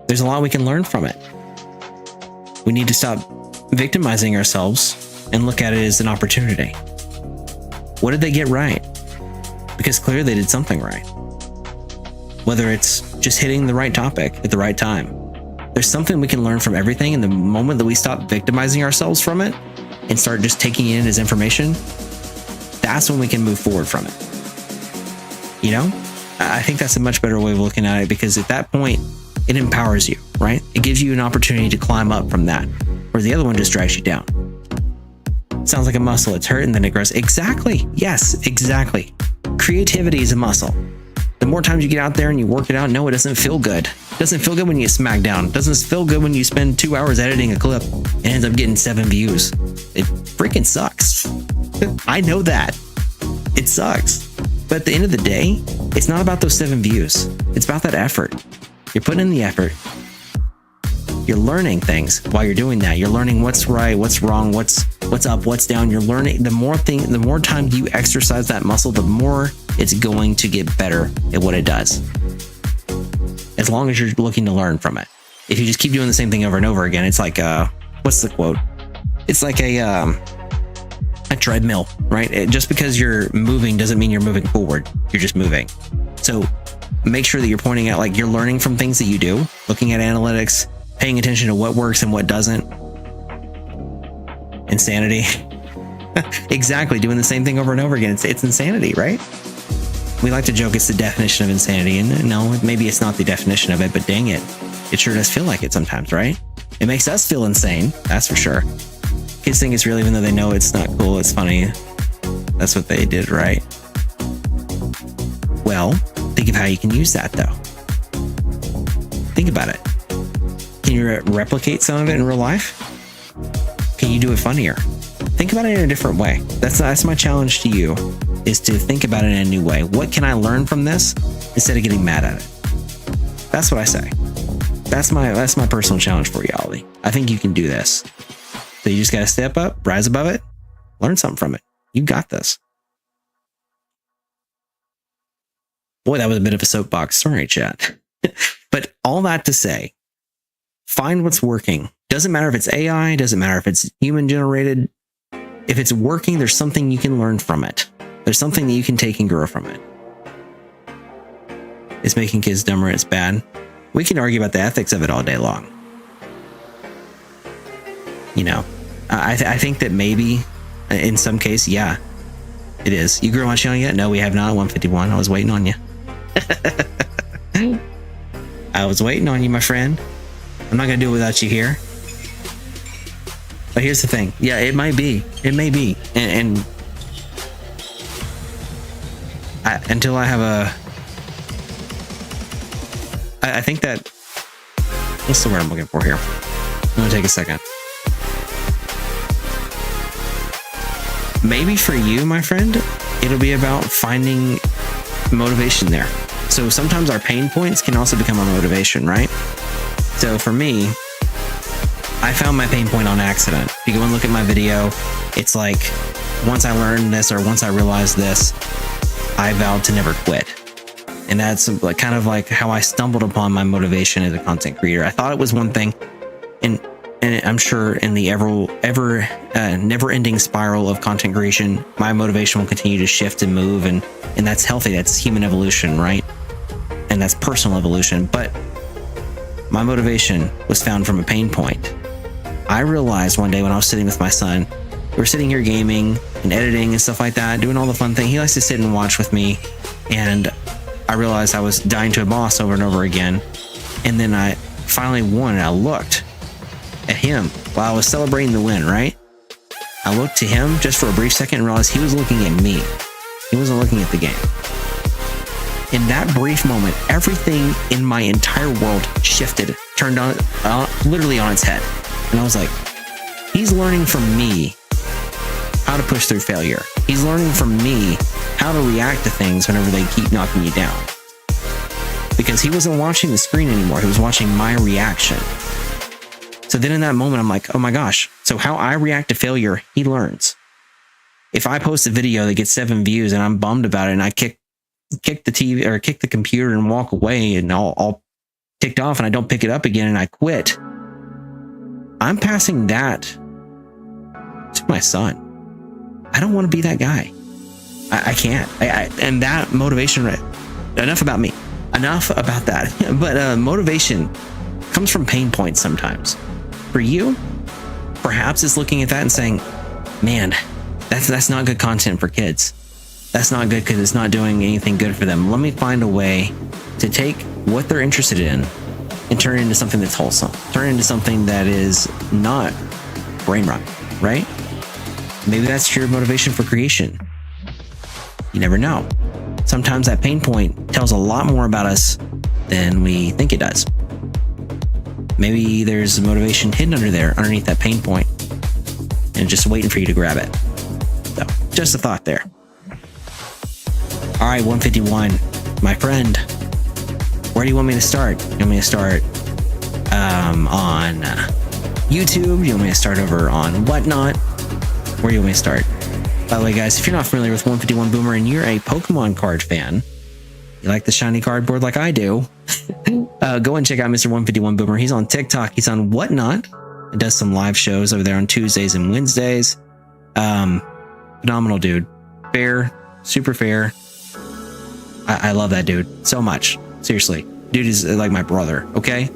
there's a lot we can learn from it. We need to stop victimizing ourselves and look at it as an opportunity. What did they get right? Because clearly they did something right. Whether it's just hitting the right topic at the right time. There's something we can learn from everything, and the moment that we stop victimizing ourselves from it and start just taking it in as information, that's when we can move forward from it. You know, I think that's a much better way of looking at it, because at that point, it empowers you, right? It gives you an opportunity to climb up from that, where the other one just drags you down. Sounds like a muscle. It's hurt and then it grows. Exactly. Yes, exactly. Creativity is a muscle. The more times you get out there and you work it out, no, it doesn't feel good. It doesn't feel good when you get smacked down. It doesn't feel good when you spend 2 hours editing a clip and ends up getting 7 views. It freaking sucks. I know that. It sucks. But at the end of the day, it's not about those 7 views. It's about that effort. You're putting in the effort. You're learning things while you're doing that. You're learning what's right, what's wrong, what's up, what's down. You're learning. The more times you exercise that muscle, the more it's going to get better at what it does. As long as you're looking to learn from it. If you just keep doing the same thing over and over again, it's like what's the quote? It's like a treadmill, right? Just because you're moving doesn't mean you're moving forward. You're just moving. So make sure that you're pointing out, like, you're learning from things that you do, looking at analytics, paying attention to what works and what doesn't. Insanity. Exactly. Doing the same thing over and over again. It's insanity, right? We like to joke it's the definition of insanity. And no, maybe it's not the definition of it, but dang it. It sure does feel like it sometimes, right? It makes us feel insane. That's for sure. Kids think it's real even though they know it's not cool. It's funny. That's what they did, right? Well, think of how you can use that, though. Think about it. Can you replicate some of it in real life? Can you do it funnier? Think about it in a different way. That's my challenge to you, is to think about it in a new way. What can I learn from this instead of getting mad at it? That's what I say. That's my personal challenge for you, Ollie. I think you can do this. So you just got to step up, rise above it, learn something from it. You got this. Boy, that was a bit of a soapbox. Sorry, chat. But all that to say, find what's working. Doesn't matter if it's AI, doesn't matter if it's human generated. If it's working, there's something you can learn from it. There's something that you can take and grow from it. It's making kids dumber. It's bad. We can argue about the ethics of it all day long. You know, I think that maybe in some case, yeah, it is. You grew on channel yet? No, we have not. 151. I was waiting on you. I was waiting on you, my friend. I'm not going to do it without you here. But here's the thing. Yeah, it might be. It may be. And until I have I think that... What's the word I'm looking for here? I'm going to take a second. Maybe for you, my friend, it'll be about finding motivation there. So sometimes our pain points can also become our motivation, right? So for me, I found my pain point on accident. If you go and look at my video, it's like, once I learned this or once I realized this, I vowed to never quit. And that's like kind of like how I stumbled upon my motivation as a content creator. I thought it was one thing, and I'm sure in the ever never-ending spiral of content creation, my motivation will continue to shift and move, and that's healthy. That's human evolution, right? And that's personal evolution. But my motivation was found from a pain point. I realized one day when I was sitting with my son, we were sitting here gaming and editing and stuff like that, doing all the fun things. He likes to sit and watch with me, and I realized I was dying to a boss over and over again. And then I finally won, and I looked at him while I was celebrating the win, right? I looked to him just for a brief second and realized he was looking at me. He wasn't looking at the game. In that brief moment, everything in my entire world shifted, turned on, literally on its head. And I was like, he's learning from me how to push through failure. He's learning from me how to react to things whenever they keep knocking you down. Because he wasn't watching the screen anymore. He was watching my reaction. So then in that moment, I'm like, oh my gosh. So how I react to failure, he learns. If I post a video that gets 7 views and I'm bummed about it and I kick the TV or kick the computer and walk away and all ticked off and I don't pick it up again and I quit, I'm passing that to my son. I don't want to be that guy. I can't. And that motivation, enough about me. Enough about that. But motivation comes from pain points sometimes. For you, perhaps it's looking at that and saying, man, that's not good content for kids. That's not good because it's not doing anything good for them. Let me find a way to take what they're interested in and turn it into something that's wholesome. Turn it into something that is not brain rot, right? Maybe that's your motivation for creation. You never know. Sometimes that pain point tells a lot more about us than we think it does. Maybe there's motivation hidden underneath that pain point and just waiting for you to grab it. So Just a thought there. All right, 151, my friend. Where do you want me to start? You want me to start on YouTube? You want me to start over on Whatnot? Where do you want me to start? By the way, guys, if you're not familiar with 151 Boomer and you're a Pokemon card fan, you like the shiny cardboard like I do, go and check out Mr. 151 Boomer. He's on TikTok. He's on Whatnot. He does some live shows over there on Tuesdays and Wednesdays. Phenomenal dude. Fair, super fair. I love that dude so much. Seriously, dude is like my brother. Okay,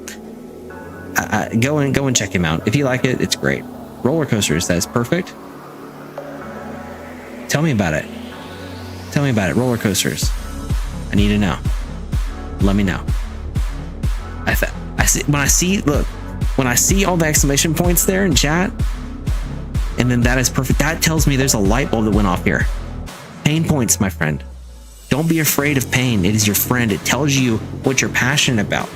go and check him out. If you like it, it's great. Roller coasters, that is perfect. Tell me about it. Tell me about it. Roller coasters. I need to know. Let me know. I see when I see all the exclamation points there in chat, and then that is perfect. That tells me there's a light bulb that went off here. Pain points, my friend. Don't be afraid of pain. It is your friend. It tells you what you're passionate about.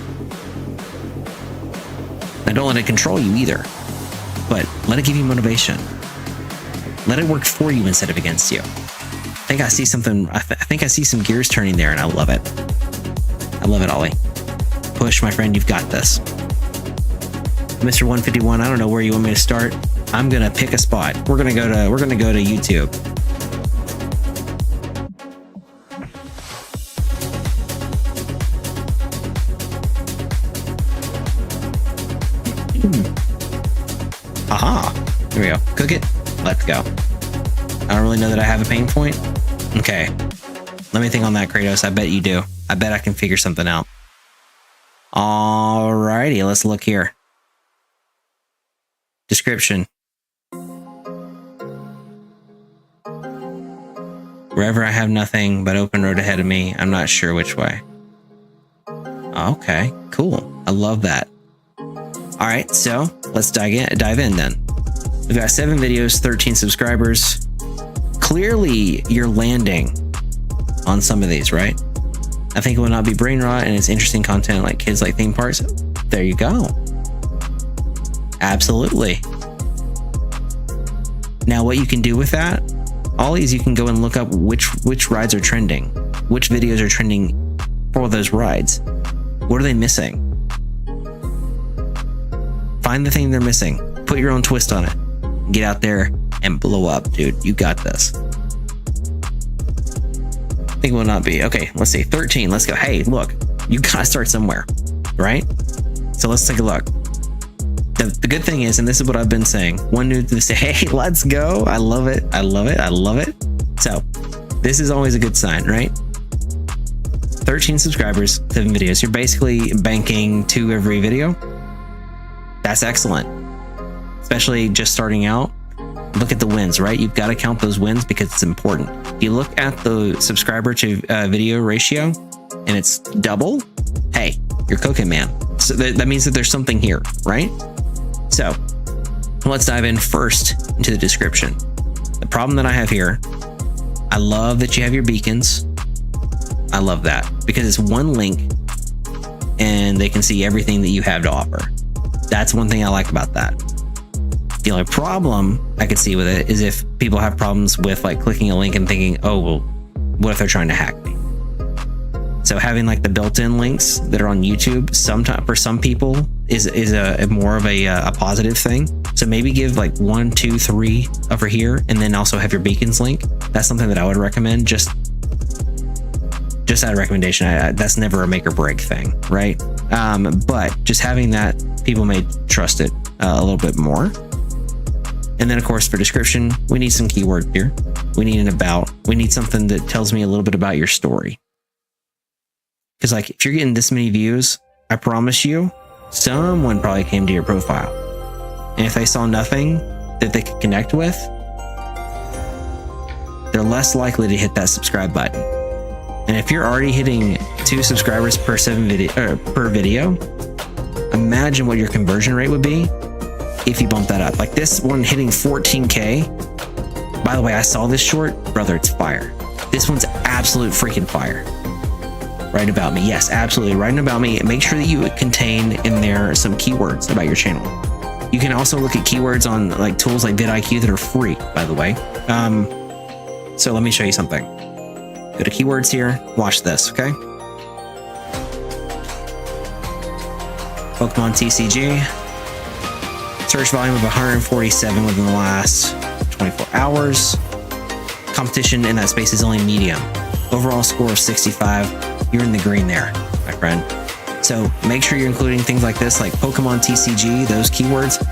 Now, don't let it control you either, but let it give you motivation. Let it work for you instead of against you. I think I see something. I think I see some gears turning there, and I love it. I love it, Ollie. Push, my friend. You've got this. Mr. 151, I don't know where you want me to start. I'm gonna pick a spot. We're gonna go to YouTube. Aha. Here we go. Cook it. Let's go. I don't really know that I have a pain point. Okay. Let me think on that, Kratos. I bet you do. I bet I can figure something out. Alrighty, let's look here. Description. Wherever I have nothing but open road ahead of me, I'm not sure which way. Okay, cool. I love that. All right, so let's dive in then. We've got 7 videos, 13 subscribers. Clearly, you're landing on some of these, right? I think it will not be brain rot and it's interesting content like kids like theme parks. There you go. Absolutely. Now, what you can do with that, Ollie, is you can go and look up which rides are trending, which videos are trending for those rides. What are they missing? Find the thing they're missing. Put your own twist on it. Get out there and blow up, dude. You got this. I think it will not be. Okay, let's see. 13. Let's go. Hey, look. You gotta start somewhere, right? So let's take a look. The good thing is, and this is what I've been saying, one new to say, hey, let's go. I love it. I love it. I love it. So this is always a good sign, right? 13 subscribers, 7 videos. You're basically banking 2 every video. That's excellent. Especially just starting out. Look at the wins, right? You've got to count those wins because it's important. If you look at the subscriber to video ratio and it's double, hey, you're cooking, man. So that means that there's something here, right? So let's dive in first into the description. The problem that I have here, I love that you have your beacons. I love that because it's one link and they can see everything that you have to offer. That's one thing I like about that. The only problem I could see with it is if people have problems with like clicking a link and thinking, oh, well, what if they're trying to hack me? So having like the built-in links that are on YouTube, sometimes for some people is a more of a positive thing. So maybe give like 1, 2, 3 over here, and then also have your beacons link. That's something that I would recommend. Just out of recommendation. That's never a make or break thing, right? But just having that, people may trust it a little bit more. And then of course for description, we need some keywords here. We need an about. We need something that tells me a little bit about your story. Because like if you're getting this many views, I promise you, someone probably came to your profile. And if they saw nothing that they could connect with, they're less likely to hit that subscribe button. And if you're already hitting 2 subscribers per video, imagine what your conversion rate would be if you bump that up. Like this one hitting 14K. By the way, I saw this short, brother, it's fire. This one's absolute freaking fire. Write about me. Yes, absolutely. Writing about me. Make sure that you contain in there some keywords about your channel. You can also look at keywords on like tools like vidIQ that are free, by the way. So let me show you something. Go to keywords here. Watch this, okay? Pokemon TCG. Search volume of 147 within the last 24 hours. Competition in that space is only medium. Overall score of 65. You're in the green there, my friend. So make sure you're including things like this, like Pokemon TCG, those keywords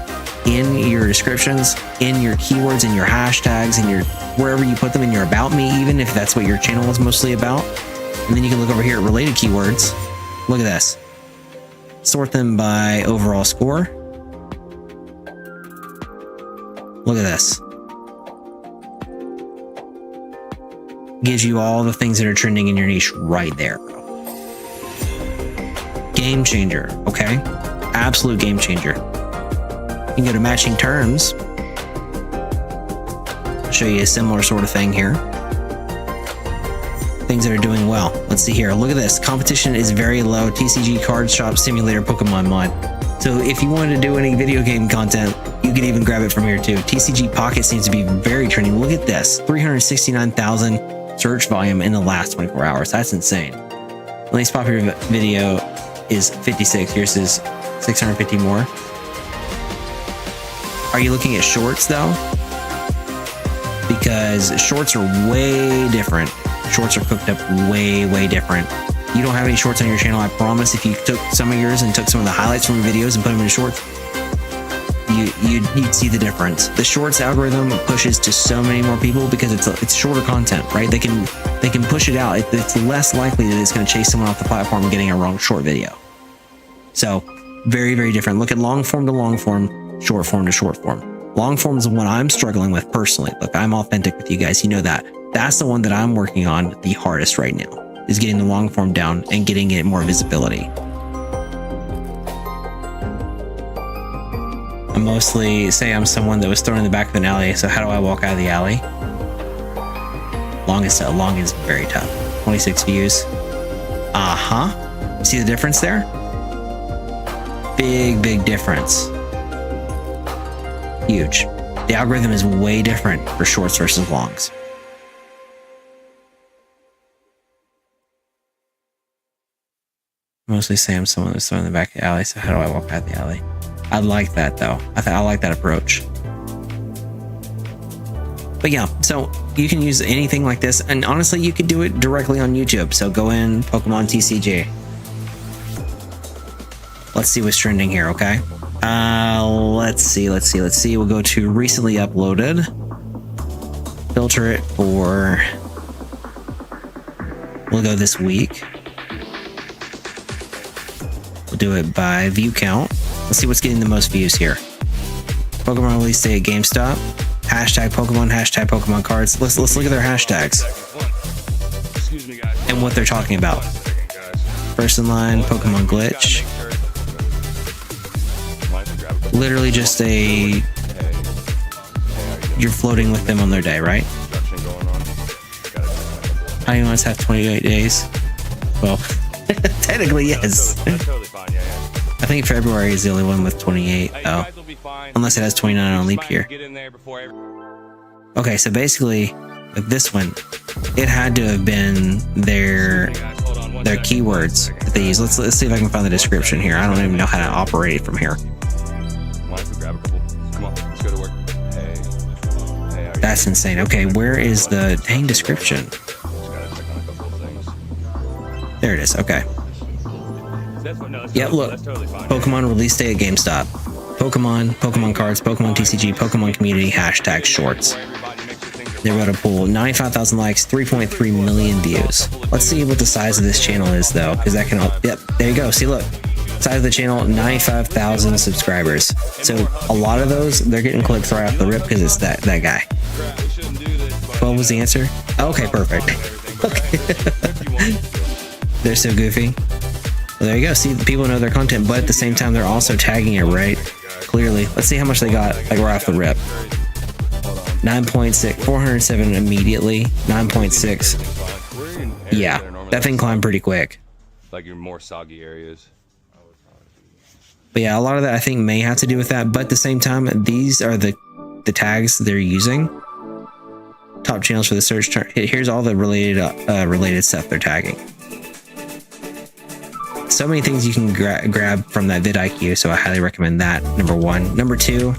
in your descriptions, in your keywords, in your hashtags, in your wherever you put them, in your about me, even if that's what your channel is mostly about. And then you can look over here at related keywords. Look at this. Sort them by overall score. Look at this. Gives you all the things that are trending in your niche right there. Game changer, okay? Absolute game changer. You can go to matching terms. I'll show you a similar sort of thing here. Things that are doing well. Let's see here. Look at this. Competition is very low. TCG card shop simulator Pokemon mod. So if you wanted to do any video game content, you can even grab it from here too. TCG Pocket seems to be very trending. Look at this. 369,000 search volume in the last 24 hours. That's insane. The least popular video is 56. Here's his 650 more. Are you looking at shorts though? Because shorts are way different. Shorts are cooked up way different. You don't have any shorts on your channel, I promise. If you took some of yours and took some of the highlights from your videos and put them in shorts, you'd see the difference. The shorts algorithm pushes to so many more people because it's shorter content, right? They can push it out. It's less likely that it's going to chase someone off the platform and getting a wrong short video. So very different. Look at long form to long form, short form to short form. Long form is the one I'm struggling with personally. Look, I'm authentic with you guys. You know that. That's the one that I'm working on the hardest right now, is getting the long form down and getting it more visibility. I mostly say I'm someone that was thrown in the back of an alley. So how do I walk out of the alley? Long is very tough. 26 views. See the difference there? Big difference. Huge. The algorithm is way different for shorts versus longs. Mostly say I'm someone that's thrown in the back of the alley. So how do I walk out of the alley? I like that though. I like that approach. But yeah, so you can use anything like this, and honestly, you could do it directly on YouTube. So go in Pokemon TCG. Let's see what's trending here, okay? Let's see. We'll go to recently uploaded. Filter it for. We'll go this week. We'll do it by view count. Let's see what's getting the most views here. Pokemon release day at GameStop. Hashtag Pokemon cards. Let's look at their hashtags and what they're talking about. First in line, Pokemon glitch. Literally just you're floating with them on their day, right? How do you want to have 28 days? Well, technically yes. I think February is the only one with 28 though, unless it has 29 on leap year. Okay, so basically with this one, it had to have been their keywords that they use. Let's see if I can find the description here. I don't even know how to operate it from here. That's insane. Okay, where is the dang description? There it is. Okay. Yeah, look. Pokemon release day at GameStop. Pokemon cards, Pokemon TCG, Pokemon community, hashtag shorts. They're about to pull 95,000 likes, 3.3 million views. Let's see what the size of this channel is though, because that can all, yep, there you go. See, look. Size of the channel, 95,000 subscribers. So a lot of those, they're getting clicks right off the rip because it's that guy. What was the answer? Okay, perfect. Okay. They're so goofy. Well, there you go. See, people know their content, but at the same time, they're also tagging it right clearly. Let's see how much they got, like right off the rip. 9.6, 407 immediately. 9.6. Yeah, that thing climbed pretty quick. Like your more soggy areas. But yeah, a lot of that I think may have to do with that. But at the same time, these are the tags they're using. top channels for the search term. Here's all the related stuff they're tagging. So many things you can grab from that vidIQ, so I highly recommend that. Number one. Number two,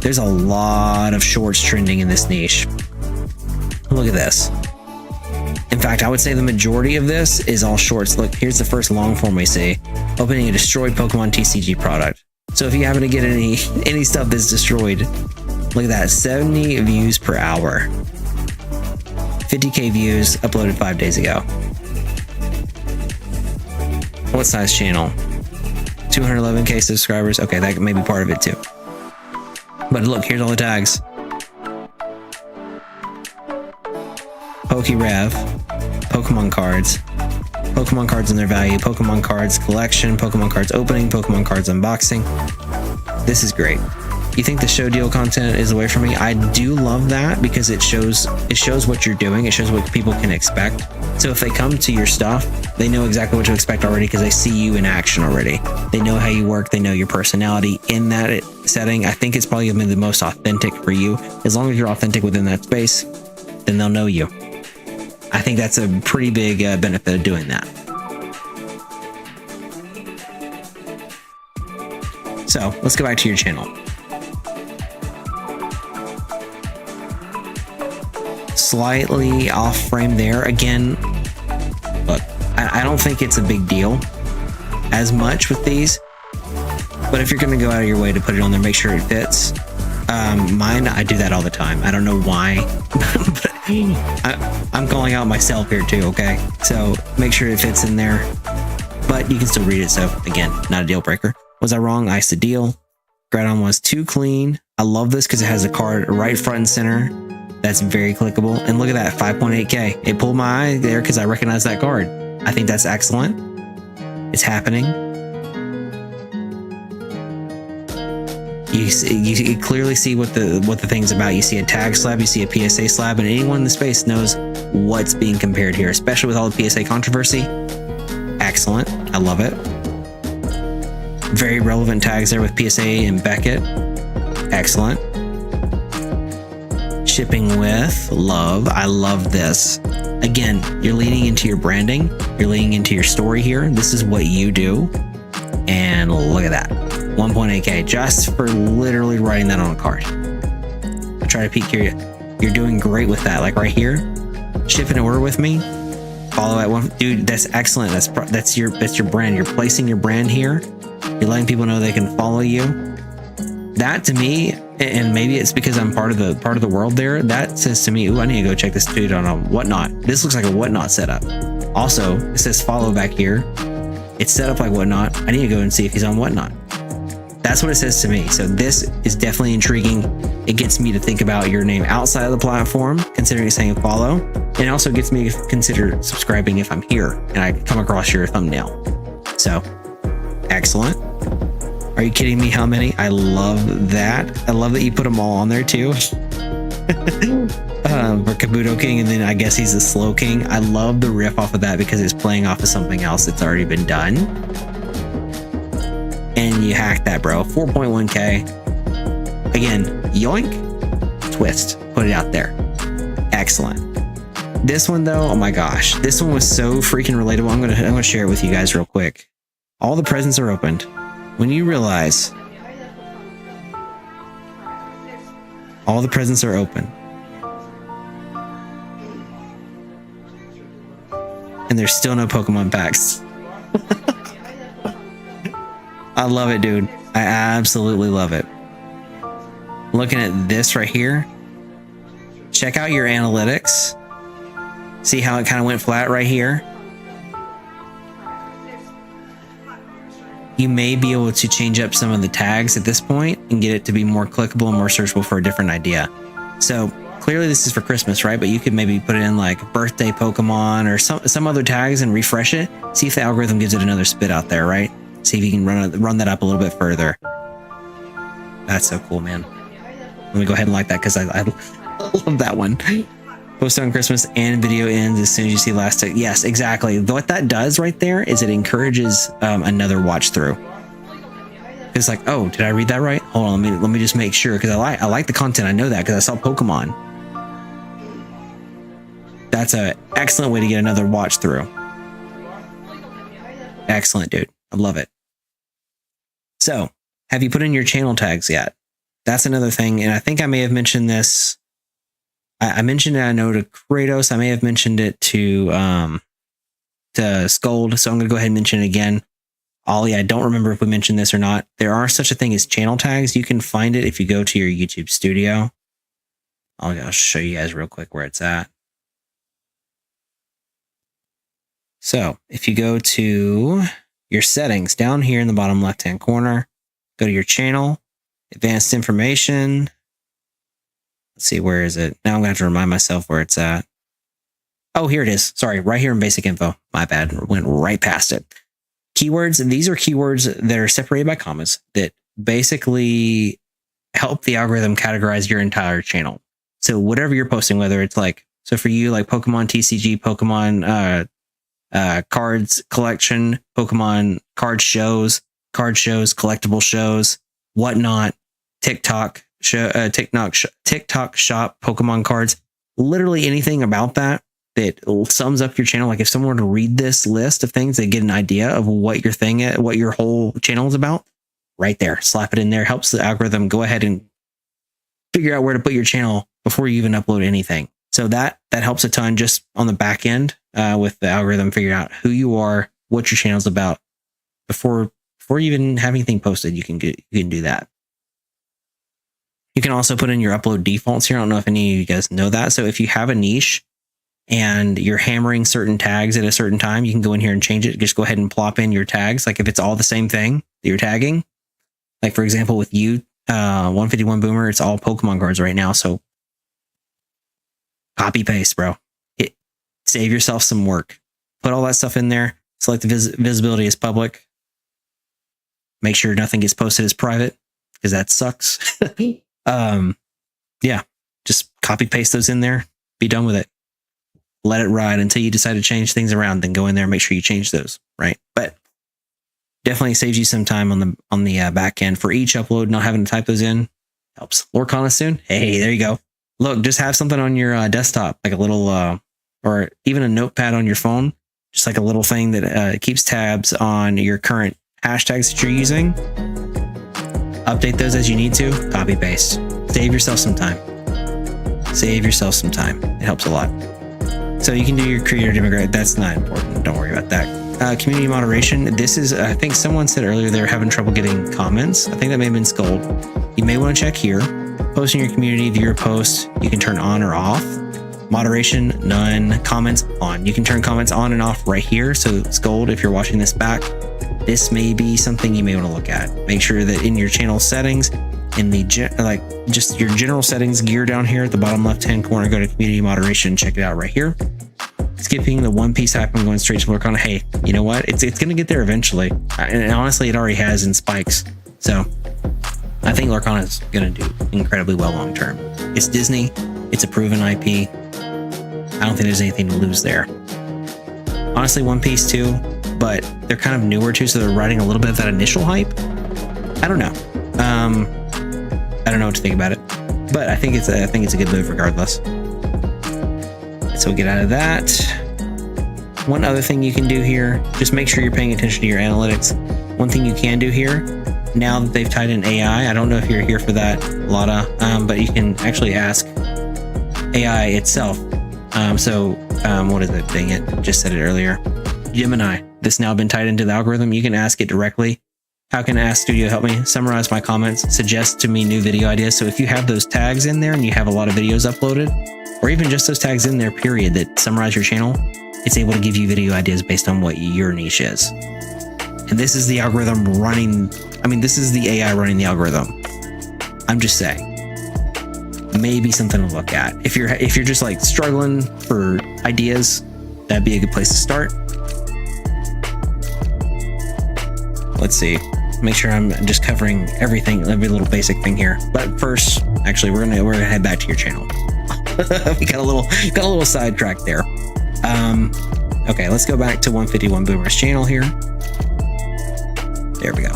there's a lot of shorts trending in this niche. Look at this. In fact, I would say the majority of this is all shorts. Look, here's the first long form we see. Opening a destroyed Pokemon TCG product. So if you happen to get any stuff that's destroyed, look at that, 70 views per hour. 50K views uploaded 5 days ago. What size channel? 211K subscribers. Okay, that may be part of it too. But look, here's all the tags. PokeRev, Pokemon cards and their value, Pokemon cards collection, Pokemon cards opening, Pokemon cards unboxing. This is great. You think the show deal content is away from me? I do love that because it shows what you're doing. It shows what people can expect. So if they come to your stuff, they know exactly what to expect already because they see you in action already. They know how you work. They know your personality in that setting. I think it's probably going to be the most authentic for you. As long as you're authentic within that space, then they'll know you. I think that's a pretty big benefit of doing that. So let's go back to your channel. Slightly off frame there. Again, look, I don't think it's a big deal as much with these, but if you're going to go out of your way to put it on there, make sure it fits. Mine, I do that all the time. I don't know why, but I'm calling out myself here too, okay? So make sure it fits in there, but you can still read it. So again, not a deal breaker. Was I wrong? Iced the deal. Groudon was too clean. I love this because it has a card right front and center. That's very clickable. And look at that, 5.8K. It pulled my eye there because I recognize that card. I think that's excellent. It's happening. You clearly see what the thing's about. You see a tag slab, you see a PSA slab, and anyone in the space knows what's being compared here, especially with all the PSA controversy. Excellent. I love it. Very relevant tags there with PSA and Beckett. Excellent. Shipping with love. I love this. Again, you're leaning into your branding. You're leaning into your story here. This is what you do. And look at that. 1.8K just for literally writing that on a card. I try to peek here. You're doing great with that. Like right here, ship an order with me. Follow at one, dude. That's excellent. That's your brand. You're placing your brand here. You're letting people know they can follow you. That to me, and maybe it's because I'm part of the world there. That says to me, ooh, I need to go check this dude on a Whatnot. This looks like a Whatnot setup. Also, it says follow back here. It's set up like Whatnot. I need to go and see if he's on Whatnot. That's what it says to me. So this is definitely intriguing. It gets me to think about your name outside of the platform, considering saying follow. And it also gets me to consider subscribing if I'm here and I come across your thumbnail. So, excellent. Are you kidding me? How many? I love that. I love that you put them all on there too. For Kabuto King, and then I guess he's the Slow King. I love the riff off of that because it's playing off of something else that's already been done. And you hacked that, bro. 4.1K. Again, yoink, twist. Put it out there. Excellent. This one though, oh my gosh, this one was so freaking relatable. I'm gonna share it with you guys real quick. All the presents are opened. When you realize all the presents are open and there's still no Pokemon packs. I love it, dude. I absolutely love it. Looking at this right here, check out your analytics. See how it kind of went flat right here? You may be able to change up some of the tags at this point and get it to be more clickable and more searchable for a different idea. So clearly this is for Christmas, right? But you could maybe put it in like birthday Pokemon or some other tags and refresh it. See if the algorithm gives it another spit out there, right? See if you can run that up a little bit further. That's so cool, man. Let me go ahead and like that because I love that one. Post on Christmas and video ends as soon as you see last tick. Yes, exactly. What that does right there is it encourages another watch through. It's like, oh, did I read that right? Hold on, let me just make sure because I like the content. I know that because I saw Pokemon. That's an excellent way to get another watch through. Excellent, dude. I love it. So, have you put in your channel tags yet? That's another thing. And I think I may have mentioned this. I mentioned it, I know, to Kratos. I may have mentioned it to Scold. So I'm going to go ahead and mention it again. Ollie, I don't remember if we mentioned this or not. There are such a thing as channel tags. You can find it if you go to your YouTube studio. I'll show you guys real quick where it's at. So if you go to your settings down here in the bottom left-hand corner, go to your channel, advanced information. Let's see, where is it? Now I'm going to have to remind myself where it's at. Oh, here it is. Sorry, right here in basic info. My bad. Went right past it. Keywords. And these are keywords that are separated by commas that basically help the algorithm categorize your entire channel. So whatever you're posting, whether it's like, so for you, like Pokemon TCG, Pokemon cards collection, Pokemon card shows, collectible shows, whatnot, TikTok shop, Pokemon cards, literally anything about that sums up your channel. Like if someone were to read this list of things, they get an idea of what your whole channel is about. Right there, slap it in there. Helps the algorithm go ahead and figure out where to put your channel before you even upload anything. So that helps a ton just on the back end with the algorithm figuring out who you are, what your channel's about before you even have anything posted. You can do that. You can also put in your upload defaults here. I don't know if any of you guys know that. So if you have a niche and you're hammering certain tags at a certain time, you can go in here and change it. Just go ahead and plop in your tags. Like if it's all the same thing that you're tagging, like for example, with you, 151 Boomer, it's all Pokemon cards right now. So copy paste, bro. Save yourself some work. Put all that stuff in there. Select the visibility as public. Make sure nothing gets posted as private because that sucks. Yeah, just copy paste those in there. Be done with it. Let it ride until you decide to change things around. Then go in there and make sure you change those. Right, but definitely saves you some time on the back end for each upload. Not having to type those in helps. Lorcana soon. Hey, there you go. Look, just have something on your desktop, like a little, or even a notepad on your phone, just like a little thing that keeps tabs on your current hashtags that you're using. Update those as you need to. Copy paste. Save yourself some time. It helps a lot. So you can do your creator demographic. That's not important. Don't worry about that. Community moderation. This is, I think someone said earlier they're having trouble getting comments. I think that may have been Scold. You may want to check here. Post in your community, viewer post, you can turn on or off. Moderation, none. Comments, on. You can turn comments on and off right here. So Scold, if you're watching this back, this may be something you may want to look at. Make sure that in your channel settings, in the just your general settings gear down here at the bottom left-hand corner, go to community moderation, check it out right here. Skipping the One Piece hype and going straight to Lorcana. Hey, you know what? It's going to get there eventually. And honestly, it already has in spikes. So I think Lorcana is going to do incredibly well long term. It's Disney. It's a proven IP. I don't think there's anything to lose there. Honestly, One Piece too, but they're kind of newer too, so they're riding a little bit of that initial hype. I don't know. I don't know what to think about it, but I think it's a good move regardless. So we'll get out of that. One other thing you can do here, just make sure you're paying attention to your analytics. One thing you can do here, now that they've tied in AI, I don't know if you're here for that, Lotta, but you can actually ask AI itself. What is it? Dang it, just said it earlier. Gemini, this now been tied into the algorithm. You can ask it directly. How can Ask Studio help me? Summarize my comments, suggest to me new video ideas. So if you have those tags in there and you have a lot of videos uploaded, or even just those tags in there, period, that summarize your channel, it's able to give you video ideas based on what your niche is. And this is the algorithm running. I mean, this is the AI running the algorithm. I'm just saying, maybe something to look at. If you're just like struggling for ideas, that'd be a good place to start. Let's see. Make sure I'm just covering everything, every little basic thing here. But first, actually, we're gonna head back to your channel. We got a little sidetracked there. Okay, let's go back to 151 Boomer's channel here. There we go.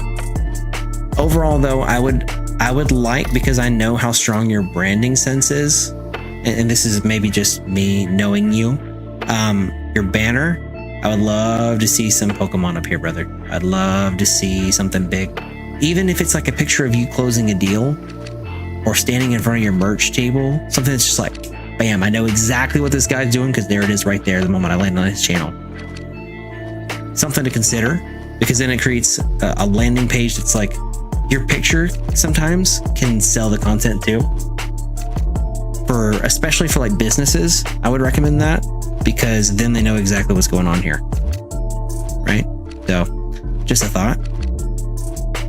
Overall, though, I would like, because I know how strong your branding sense is, and this is maybe just me knowing you, Your banner, I would love to see some Pokemon up here, brother. I'd love to see something big. Even if it's like a picture of you closing a deal or standing in front of your merch table, something that's just like, bam, I know exactly what this guy's doing because there it is right there the moment I land on his channel. Something to consider, because then it creates a landing page that's like, your picture sometimes can sell the content too. Especially for like businesses, I would recommend that, because then they know exactly what's going on here, right? So just a thought.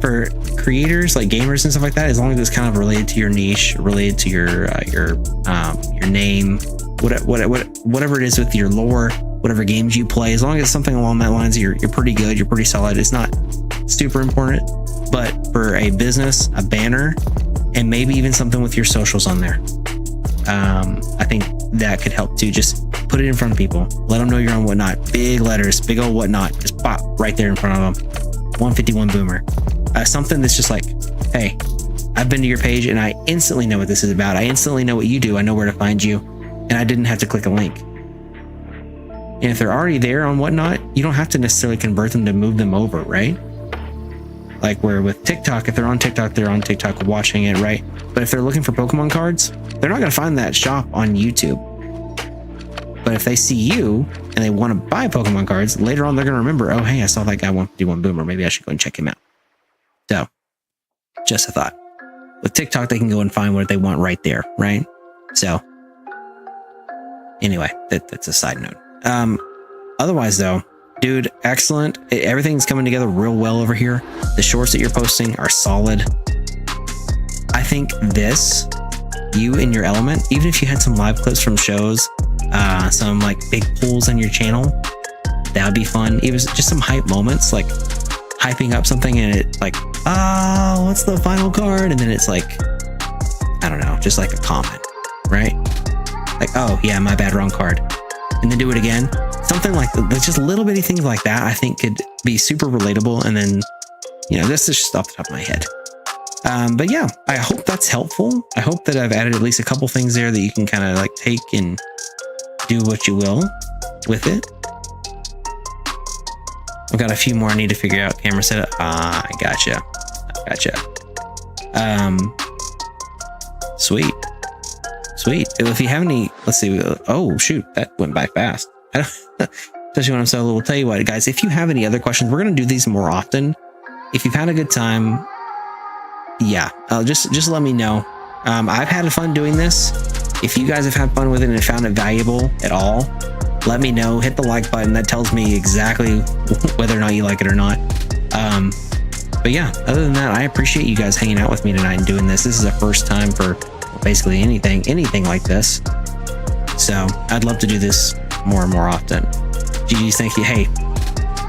For creators like gamers and stuff like that, as long as it's kind of related to your niche, related to your name, whatever it is with your lore, whatever games you play, as long as it's something along that lines, you're pretty good, you're pretty solid. It's not super important. But for a business, a banner, and maybe even something with your socials on there, I think that could help too. Just put it in front of people. Let them know you're on Whatnot. Big letters, big old Whatnot. Just pop right there in front of them. 151 Boomer. Something that's just like, hey, I've been to your page and I instantly know what this is about. I instantly know what you do. I know where to find you. And I didn't have to click a link. And if they're already there on Whatnot, you don't have to necessarily convert them to move them over, right? Like where with TikTok, if they're on TikTok watching it, right? But if they're looking for Pokemon cards, they're not going to find that shop on YouTube. But if they see you and they want to buy Pokemon cards, later on they're going to remember, oh, hey, I saw that guy 151 Boomer. Maybe I should go and check him out. So, just a thought. With TikTok, they can go and find what they want right there, right? So, anyway, that's a side note. Otherwise, though, dude, excellent. Everything's coming together real well over here. The shorts that you're posting are solid. I think this, you in your element, even if you had some live clips from shows, some like big pulls on your channel, that would be fun. It was just some hype moments, like hyping up something and it like, oh, what's the final card? And then it's like, I don't know, just like a comment, right? Like, oh yeah, my bad, wrong card. And then do it again. Something like just little bitty things like that, I think could be super relatable. And then, this is just off the top of my head. But yeah, I hope that's helpful. I hope that I've added at least a couple things there that you can kind of like take and do what you will with it. I've got a few more I need to figure out. Camera setup. I gotcha. Sweet. If you have any, let's see. Oh shoot, that went by fast. Especially when I'm so little. Tell you what, guys, if you have any other questions, we're gonna do these more often. If you've had a good time, yeah, just let me know. I've had fun doing this. If you guys have had fun with it and found it valuable at all, let me know. Hit the like button. That tells me exactly whether or not you like it or not. But yeah, other than that, I appreciate you guys hanging out with me tonight and doing this. This is the first time for basically anything like this. So I'd love to do this more and more often. GG's, thank you. Hey,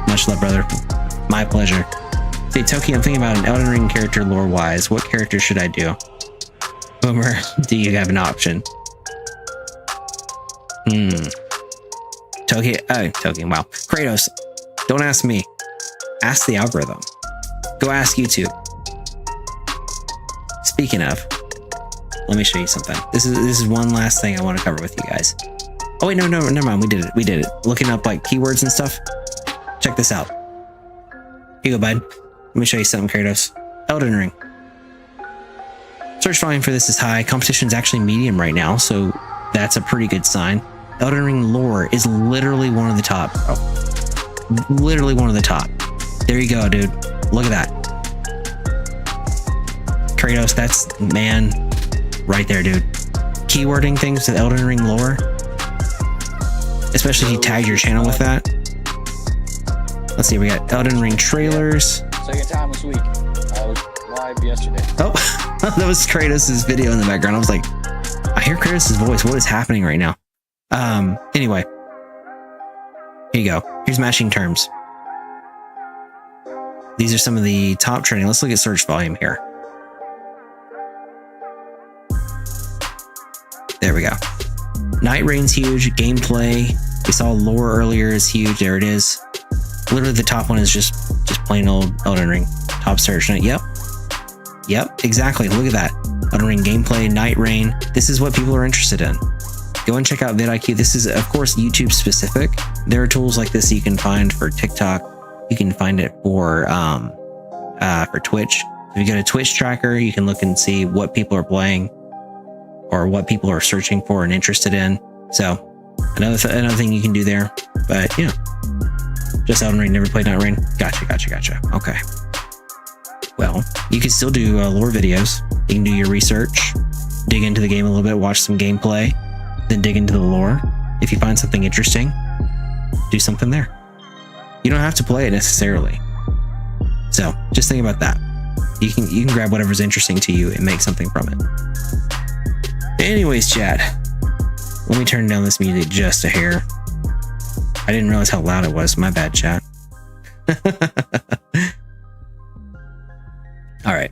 much love, brother. My pleasure. Say, Toki, I'm thinking about an Elden Ring character lore-wise. What character should I do? Boomer, do you have an option? Toki, wow. Kratos, don't ask me. Ask the algorithm. Go ask YouTube. Speaking of, let me show you something. This is one last thing I want to cover with you guys. Oh wait, no, never mind. We did it. Looking up like keywords and stuff. Check this out. Here you go, bud. Let me show you something, Kratos. Elden Ring. Search volume for this is high. Competition's actually medium right now, so that's a pretty good sign. Elden Ring lore is literally one of the top. Oh, literally one of the top. There you go, dude. Look at that. Kratos, that's, man, right there, dude. Keywording things with Elden Ring lore. Especially if you tag your channel with that. Let's see, we got Elden Ring trailers. Second time this week. I was live yesterday. Oh, that was Kratos' video in the background. I was like, I hear Kratos' voice. What is happening right now? Anyway. Here you go. Here's matching terms. These are some of the top trending. Let's look at search volume here. There we go. Night Rain's huge. Gameplay. We saw lore earlier is huge. There it is. Literally the top one is just plain old Elden Ring. Top search. Yep, exactly. Look at that. Elden Ring gameplay, Night Rain. This is what people are interested in. go and check out vidIQ. This is, of course, YouTube specific. There are tools like this you can find for TikTok. You can find it for Twitch. If you go to Twitch tracker, you can look and see what people are playing or what people are searching for and interested in. So another thing you can do there. But yeah, just Elden Ring, never played Night Rain. Gotcha. Okay. Well, you can still do lore videos. You can do your research, dig into the game a little bit, watch some gameplay, then dig into the lore. If you find something interesting, do something there. You don't have to play it necessarily. So just think about that. You can grab whatever's interesting to you and make something from it. Anyways, chat, let me turn down this music just a hair. I didn't realize how loud it was. My bad, chat. All right.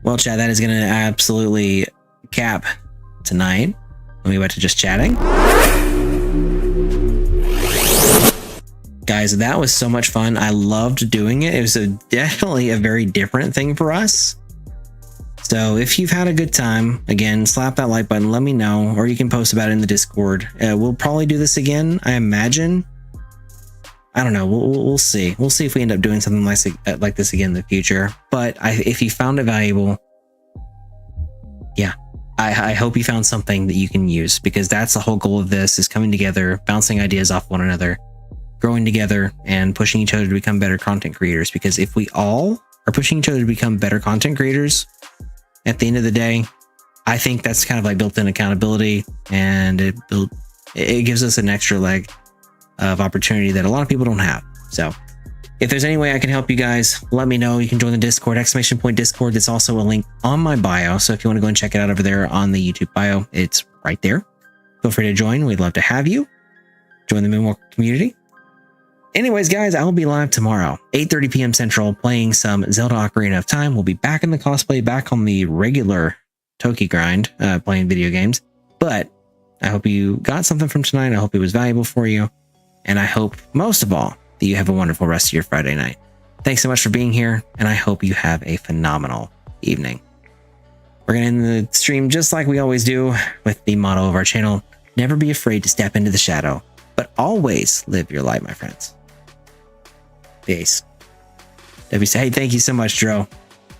Well, chat, that is going to absolutely cap tonight. When we went to just chatting. Guys, that was so much fun. I loved doing it. It was definitely a very different thing for us. So if you've had a good time, again, slap that like button, let me know, or you can post about it in the Discord. We'll probably do this again, I imagine. I don't know. We'll see. We'll see if we end up doing something like this again in the future. But if you found it valuable, yeah, I hope you found something that you can use, because that's the whole goal of this, is coming together, bouncing ideas off one another, growing together, and pushing each other to become better content creators. Because if we all are pushing each other to become better content creators, at the end of the day, I think that's kind of like built-in accountability, and it gives us an extra leg of opportunity that a lot of people don't have. So if there's any way I can help you guys, let me know. You can join the Discord, !Discord. There's also a link on my bio. So if you want to go and check it out over there on the YouTube bio, it's right there. Feel free to join. We'd love to have you. Join the Moonwalk community. Anyways, guys, I'll be live tomorrow, 8:30 p.m. Central, playing some Zelda Ocarina of Time. We'll be back in the cosplay, back on the regular Toki grind, playing video games. But I hope you got something from tonight. I hope it was valuable for you. And I hope, most of all, that you have a wonderful rest of your Friday night. Thanks so much for being here, and I hope you have a phenomenal evening. We're going to end the stream just like we always do, with the motto of our channel: never be afraid to step into the shadow, but always live your light, my friends. Peace. Hey, thank you so much, Dro.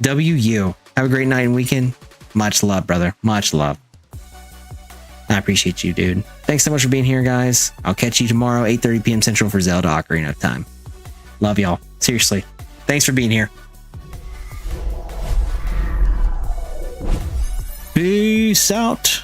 WU. Have a great night and weekend. Much love, brother. Much love. I appreciate you, dude. Thanks so much for being here, guys. I'll catch you tomorrow, 8:30 p.m. Central, for Zelda Ocarina of Time. Love y'all. Seriously. Thanks for being here. Peace out.